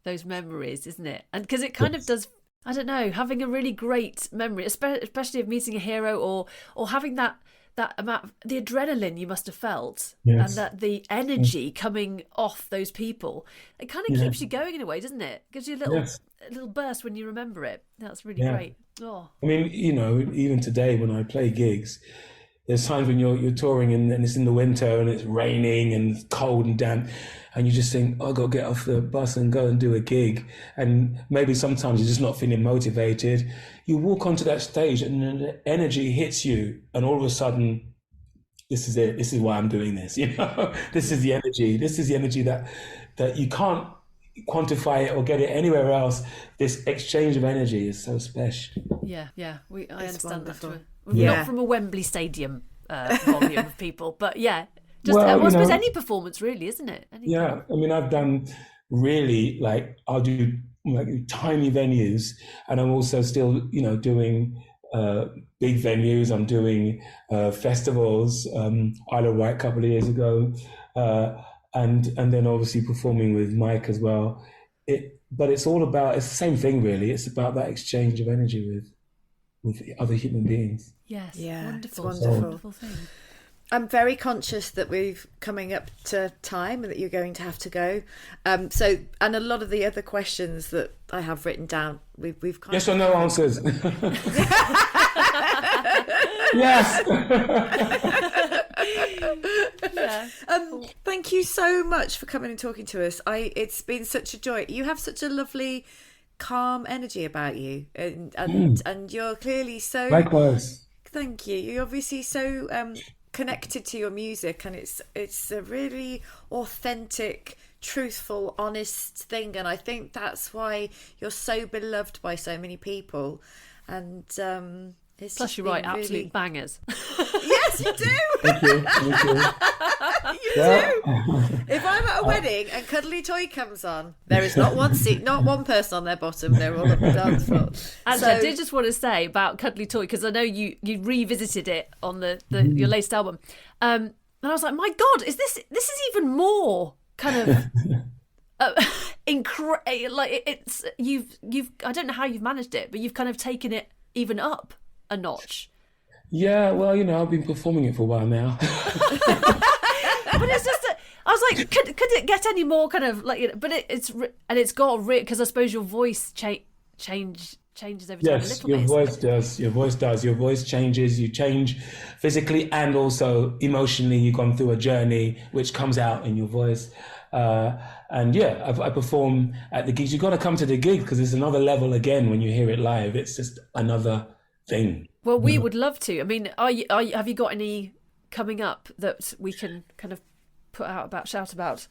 those memories, isn't it? And because it kind of does, I don't know, having a really great memory, especially of meeting a hero or having that amount, the adrenaline you must have felt, and that the energy coming off those people, it kind of keeps you going in a way, doesn't it? Gives you a little burst when you remember it. That's really great. Oh, I mean, you know, even today when I play gigs, there's times when you're touring and it's in the winter and it's raining and it's cold and damp, and you just think, oh, I've got to get off the bus and go and do a gig. And maybe sometimes you're just not feeling motivated. You walk onto that stage and the energy hits you, and all of a sudden, this is it. This is why I'm doing this. You know, this is the energy. This is the energy that you can't quantify it or get it anywhere else. This exchange of energy is so special. Yeah. I understand wonderful. that. Not from a Wembley Stadium volume of people, but just I suppose any performance really, isn't it? I mean, I've done really, like, I'll do like tiny venues, and I'm also still, you know, doing big venues. I'm doing festivals, Isle of Wight a couple of years ago, and then obviously performing with Mike as well. But it's all about, it's the same thing really. It's about that exchange of energy with other human beings. Yes, wonderful. It's a wonderful thing. I'm very conscious that we're coming up to time and that you're going to have to go. And a lot of the other questions that I have written down, we've kind yes or no answers. Yes. Thank you so much for coming and talking to us. It's been such a joy. You have such a lovely, calm energy about you, and you're clearly so. Likewise. Thank you. You're obviously so connected to your music, and it's a really authentic, truthful, honest thing, and I think that's why you're so beloved by so many people. And plus, you write absolute bangers. Yes, you do. Thank you. You do. If I'm at a wedding and Cuddly Toy comes on, there is not one seat, not one person on their bottom. They're all on the dance floor. And I did just want to say about Cuddly Toy, because I know you revisited it on your latest album, and I was like, my God, is this is even more kind of like it's you've I don't know how you've managed it, but you've kind of taken it even up a notch. Yeah, well, you know, I've been performing it for a while now. But it's just I was like, could it get any more kind of like, you know, but it's got because I suppose your voice changes over time a little bit. Yes, your voice does. Your voice changes. You change physically and also emotionally. You've gone through a journey which comes out in your voice. And yeah, I perform at the gigs. You've got to come to the gig because it's another level again when you hear it live. It's just another thing. Well, we would love to. I mean, have you got any coming up that we can kind of shout about?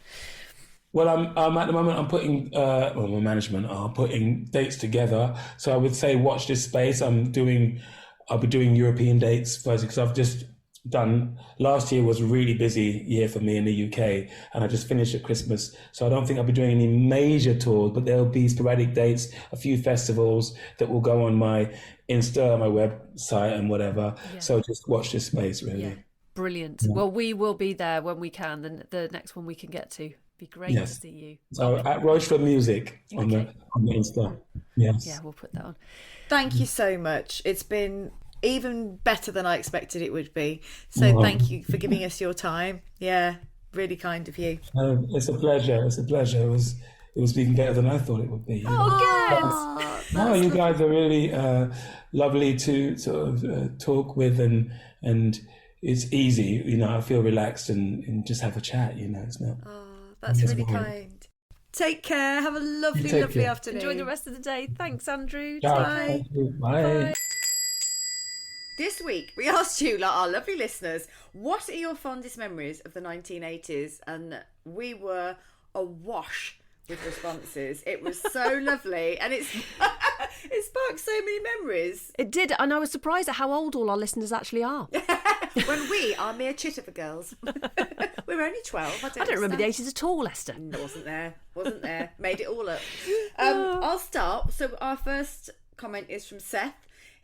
Well, I'm at the moment, I'm putting, my management are putting dates together. So I would say watch this space. I'll be doing European dates first because I've just done. Last year was a really busy year for me in the UK, and I just finished at Christmas. So I don't think I'll be doing any major tours, but there'll be sporadic dates, a few festivals that will go on my Insta, my website, and whatever. Yeah. So just watch this space, really. Yeah. Brilliant. Yeah. Well, we will be there when we can. The next one we can get to. Be great to see you. So at Roachford Music on the Insta. Yes. Yeah, we'll put that on. Thank you so much. It's been even better than I expected it would be. So thank you for giving us your time. Yeah, really kind of you. It's a pleasure. It's a pleasure. It was even better than I thought it would be. Oh, good. No, you guys are really lovely to sort of talk with, and it's easy. You know, I feel relaxed and just have a chat. You know, it's not. Oh, that's really kind. Take care. Have a lovely afternoon. Enjoy the rest of the day. Thanks, Andrew. Ciao. Bye. Thank you. Bye. This week, we asked you, like our lovely listeners, what are your fondest memories of the 1980s? And we were awash with responses. It was so lovely, and it sparked so many memories. It did, and I was surprised at how old all our listeners actually are. When we are mere chitter girls. We're only 12. I don't remember the 80s at all, Esther. Wasn't there. Made it all up. I'll start. So our first comment is from Seth,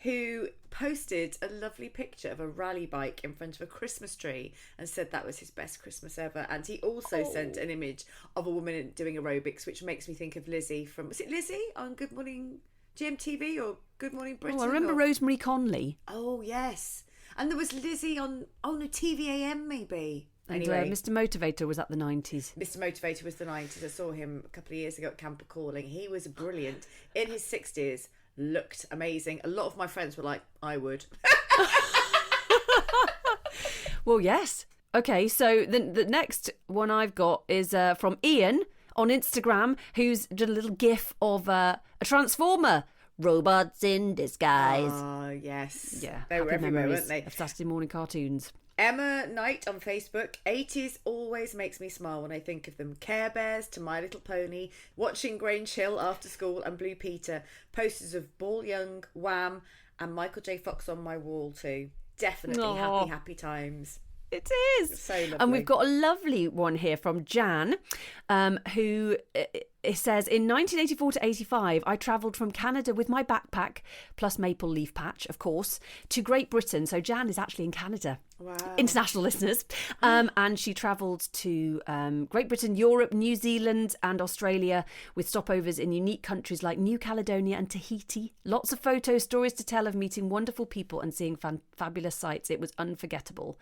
who posted a lovely picture of a rally bike in front of a Christmas tree and said that was his best Christmas ever. And he also sent an image of a woman doing aerobics, which makes me think of Lizzie from... Was it Lizzie on Good Morning GMTV or Good Morning Britain? I remember Rosemary Conley. Oh, yes. And there was Lizzie on... Oh, no, TVAM maybe. And anyway, Mr. Motivator was at the 90s. Mr. Motivator was the 90s. I saw him a couple of years ago at Camper Calling. He was brilliant. In his 60s, looked amazing. A lot of my friends were like, I would. Well, yes. Okay, so the next one I've got is from Ian on Instagram, who's done a little gif of a Transformer. Robots in disguise. Oh, yes. Yeah. They were everywhere, memories weren't they? of Saturday morning cartoons. Emma Knight on Facebook. 80s always makes me smile when I think of them. Care Bears to My Little Pony, watching Grange Hill after school, and Blue Peter. Posters of Ball Young, Wham, and Michael J. Fox on my wall too. Definitely happy times. It is. So lovely. And we've got a lovely one here from Jan, who it says, in 1984 to 85, I travelled from Canada with my backpack, plus maple leaf patch, of course, to Great Britain. So Jan is actually in Canada. Wow. International listeners. And she travelled to Great Britain, Europe, New Zealand and Australia, with stopovers in unique countries like New Caledonia and Tahiti. Lots of photo stories to tell of meeting wonderful people and seeing fabulous sights. It was unforgettable.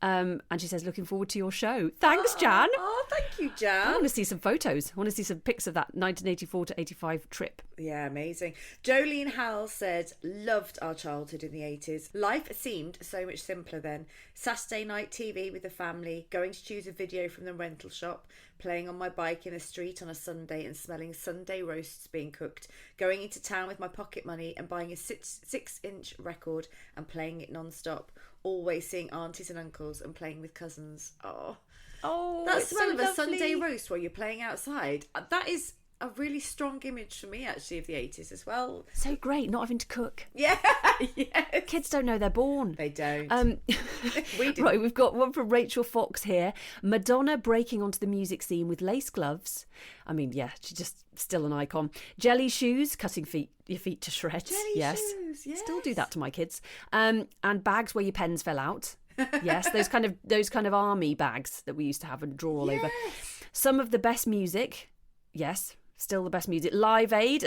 And she says, looking forward to your show. Thanks, Jan. Oh, thank you, Jan. I want to see some photos. I want to see some pics of that 1984 to 85 trip. Yeah, amazing. Jolene Howell said, loved our childhood in the 80s. Life seemed so much simpler then. Saturday night TV with the family, going to choose a video from the rental shop, playing on my bike in the street on a Sunday and smelling Sunday roasts being cooked, going into town with my pocket money and buying a 6-inch record and playing it non-stop, always seeing aunties and uncles and playing with cousins. Oh, that it's smell so of a lovely. Sunday roast while you're playing outside, that is a really strong image for me, actually, of the 80s as well. So great, not having to cook. Yeah, yes. Kids don't know they're born. They don't. We do. Right, we've got one from Rachel Fox here. Madonna breaking onto the music scene with lace gloves. I mean, yeah, she's just still an icon. Jelly shoes, cutting your feet to shreds. Jelly shoes, yes. Still do that to my kids. And bags where your pens fell out. Yes, those kind of army bags that we used to have and draw all over. Some of the best music. Yes. Still the best music. Live Aid,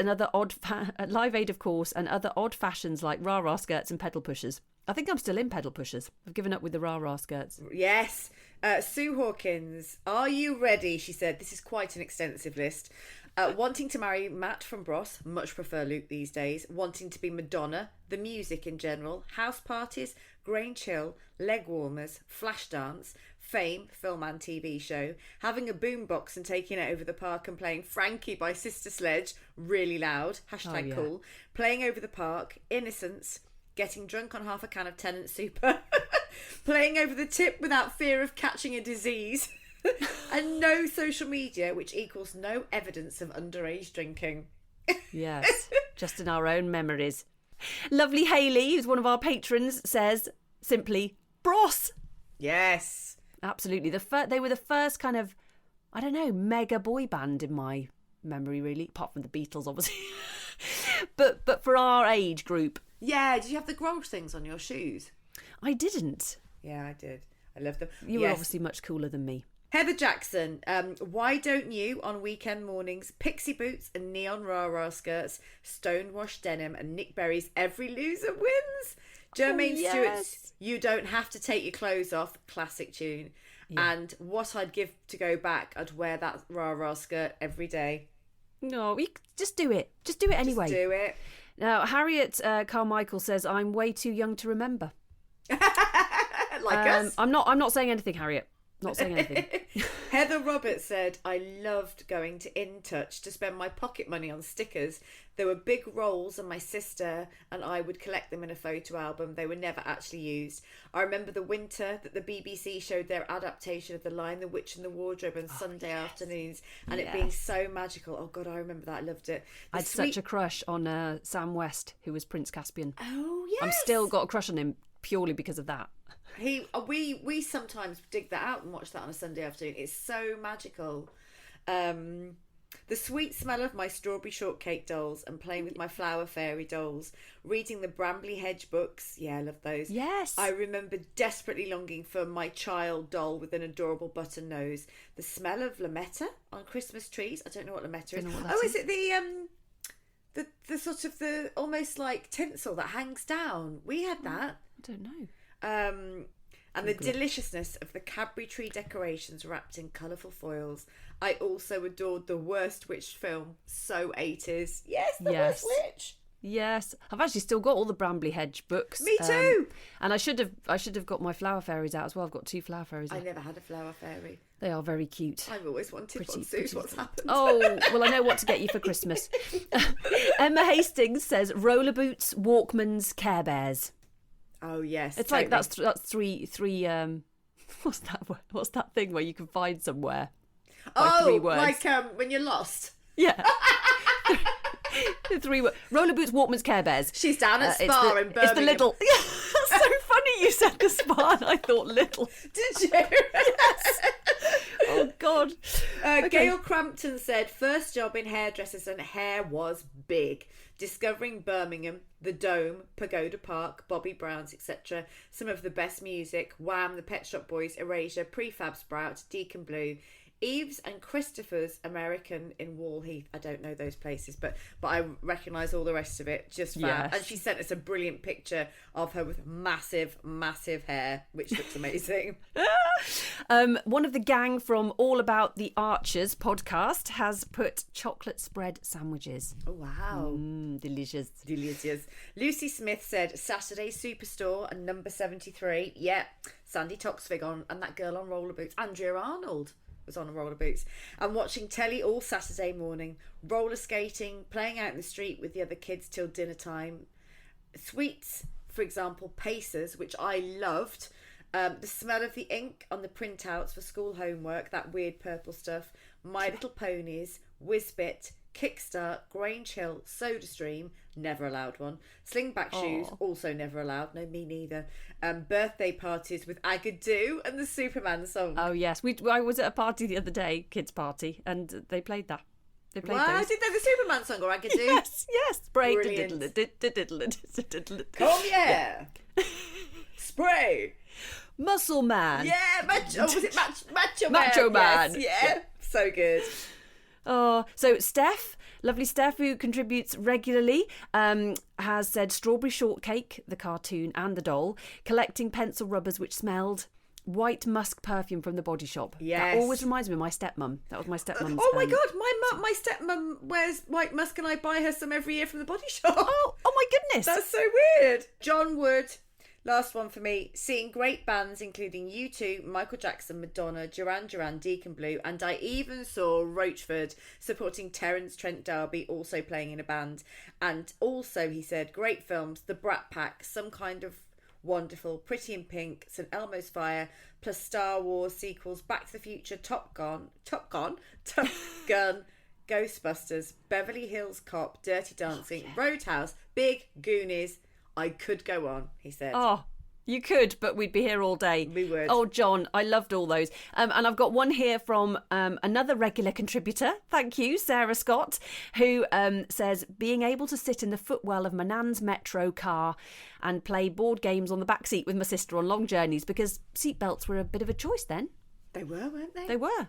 Live Aid, of course, and other odd fashions like rah-rah skirts and pedal pushers. I think I'm still in pedal pushers. I've given up with the rah-rah skirts. Yes. Sue Hawkins, are you ready? She said, this is quite an extensive list. Wanting to marry Matt from Bros, much prefer Luke these days. Wanting to be Madonna, the music in general, house parties, Grange Hill, leg warmers, flash dance, Fame, film and TV show, having a boombox and taking it over the park and playing Frankie by Sister Sledge really loud, #cool, playing over the park, Innocence, getting drunk on half a can of Tennant Super, playing over the tip without fear of catching a disease, and no social media, which equals no evidence of underage drinking. Yes, just in our own memories. Lovely Hayley, who's one of our patrons, says simply, Bros. Yes. Absolutely. They were the first kind of, I don't know, mega boy band in my memory, really, apart from the Beatles, obviously. but for our age group. Yeah, did you have the Grolsch things on your shoes? I didn't. Yeah, I did. I love them. You were obviously much cooler than me. Heather Jackson, why don't you, on weekend mornings, pixie boots and neon rah-rah skirts, stonewashed denim and Nick Berry's Every Loser Wins? Jermaine Stewart's You Don't Have to Take Your Clothes Off, classic tune. Yeah. And what I'd give to go back, I'd wear that rah-rah skirt every day. No, just do it. Just do it anyway. Just do it. Now, Harriet Carmichael says, I'm way too young to remember. Like us? I'm not saying anything, Harriet. Not saying anything. Heather Roberts said, I loved going to In Touch to spend my pocket money on stickers. There were big rolls and my sister and I would collect them in a photo album. They were never actually used. I remember the winter that the BBC showed their adaptation of The Lion, the Witch and the Wardrobe on Sunday afternoons, and it being so magical. Oh God, I remember that. I loved it. I had such a crush on Sam West, who was Prince Caspian. Oh yes. I've still got a crush on him purely because of that. We sometimes dig that out and watch that on a Sunday afternoon. It's so magical. The sweet smell of my strawberry shortcake dolls and playing with my flower fairy dolls, reading the Bramley Hedge books. Yeah, I love those. Yes. I remember desperately longing for my child doll with an adorable button nose. The smell of lametta on Christmas trees. I don't know what lametta is. Is it the sort of the almost like tinsel that hangs down? We had that. I don't know. And the deliciousness of the Cadbury tree decorations wrapped in colourful foils. I also adored the Worst Witch film. So 80s. Yes, the Worst Witch. Yes, I've actually still got all the Bramley Hedge books. Me too. And I should have got my flower fairies out as well. I've got 2 flower fairies. I never had a flower fairy. They are very cute. I've always wanted one, Suze. What's happened? Oh, well, I know what to get you for Christmas. Emma Hastings says roller boots, Walkmans, Care Bears. Oh yes, it's totally. Like that's three. What's that thing where you can find somewhere? By 3 words. Like when you're lost. Yeah. 3 words. Roller boots, Walkmans, Care Bears. She's down at Spa in Birmingham. It's the little. That's so funny. You said the Spa, and I thought little. Did you? Yes. Oh God. Okay. Gail Crampton said first job in hairdressers and hair was big. Discovering Birmingham, the Dome, Pagoda Park, Bobby Brown's, etc. Some of the best music: Wham, the Pet Shop Boys, Erasure, Prefab Sprout, Deacon Blue, Eves and Christopher's American in Wallheath. I don't know those places, but I recognise all the rest of it. Just fab. Yes. And she sent us a brilliant picture of her with massive, massive hair, which looks amazing. One of the gang from All About the Archers podcast has put chocolate spread sandwiches. Oh, wow. Delicious. Delicious. Lucy Smith said Saturday Superstore and number 73. Yeah, Sandy Toxvig on, and that girl on roller boots. Andrea Arnold was on roller boots. And watching telly all Saturday morning, roller skating, playing out in the street with the other kids till dinner time. Sweets, for example, Pacers, which I loved. The smell of the ink on the printouts for school homework, that weird purple stuff. My Little Ponies, Whizbit, Kickstart, Grange Hill, SodaStream, never allowed one. Slingback shoes, also never allowed. No, me neither. Birthday parties with Agadoo and the Superman song. Oh yes, I was at a party the other day, kids' party, and they played that. They played wow, those. did they the Superman song or Agadoo? Yes. Spray. Come yeah. Spray. Muscle Man. Yeah, Macho. Was it Macho Man? Macho Man. Yes, yeah, so good. Oh, so Steph, lovely Steph, who contributes regularly, has said strawberry shortcake, the cartoon and the doll, collecting pencil rubbers which smelled white musk perfume from the Body Shop. Yes. That always reminds me of my stepmum. That was my stepmum's. Oh my God, my stepmum wears white musk and I buy her some every year from the Body Shop. Oh my goodness. That's so weird. John Wood. Last one for me. Seeing great bands including U2, Michael Jackson, Madonna, Duran Duran, Deacon Blue, and I even saw Roachford supporting Terence Trent D'Arby, also playing in a band. And also, he said, great films, The Brat Pack, Some Kind of Wonderful, Pretty in Pink, St Elmo's Fire, plus Star Wars sequels, Back to the Future, Top Gun, Ghostbusters, Beverly Hills Cop, Dirty Dancing, Roadhouse, Big Goonies. I could go on, he said. Oh, You could, but we'd be here all day. We would. Oh, John, I loved all those. And I've got one here from another regular contributor. Thank you, Sarah Scott, who says, being able to sit in the footwell of my nan's metro car and play board games on the back seat with my sister on long journeys, because seatbelts were a bit of a choice then. They were, weren't they? They were.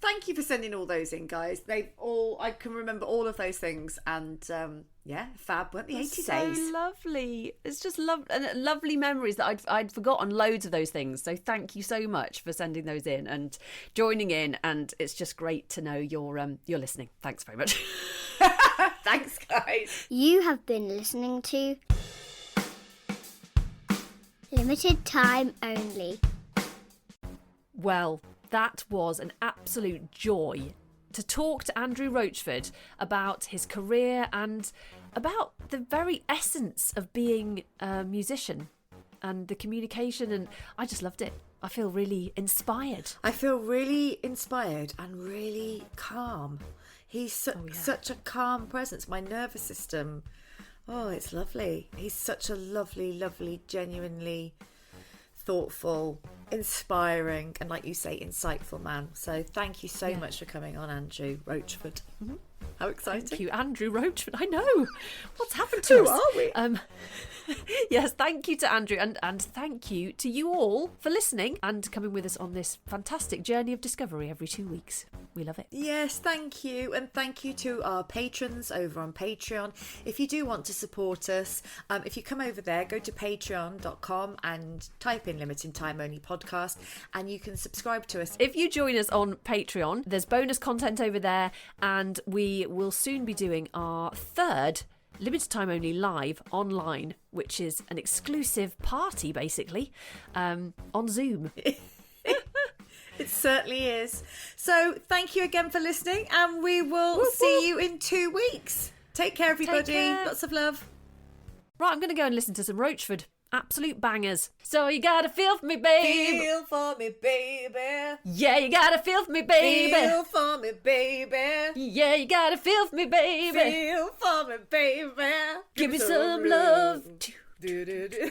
Thank you for sending all those in, guys. I can remember all of those things, and fab, weren't the 80s days? So lovely. It's just lovely memories that I'd forgotten loads of those things. So thank you so much for sending those in and joining in. And it's just great to know you're listening. Thanks very much. Thanks, guys. You have been listening to Limited Time Only. Well, that was an absolute joy to talk to Andrew Roachford about his career and about the very essence of being a musician and the communication, and I just loved it. I feel really inspired. I feel really inspired and really calm. He's such a calm presence. My nervous system, it's lovely. He's such a lovely, lovely, genuinely thoughtful, inspiring, and like you say, insightful man. So thank you so much for coming on, Andrew Roachford. Mm-hmm. How exciting. Thank you, Andrew Roachford. I know. What's happened to us? Who are we? Yes, thank you to Andrew, and thank you to you all for listening and coming with us on this fantastic journey of discovery every 2 weeks. We love it. Yes, thank you. And thank you to our patrons over on Patreon. If you do want to support us, if you come over there, go to patreon.com and type in Limited Time Only Podcast, and you can subscribe to us. If you join us on Patreon, there's bonus content over there, and we will soon be doing our third Limited Time Only live online, which is an exclusive party, basically, on Zoom. It certainly is. So thank you again for listening, and we will see you in 2 weeks. Take care, everybody. Take care. Lots of love. Right, I'm going to go and listen to some Roachford. Absolute bangers. So you gotta feel for me, baby. Feel for me, baby. Yeah, you gotta feel for me, baby. Feel for me, baby. Yeah, you gotta feel for me, baby. Feel for me, baby. Give me some love. Do, do, do.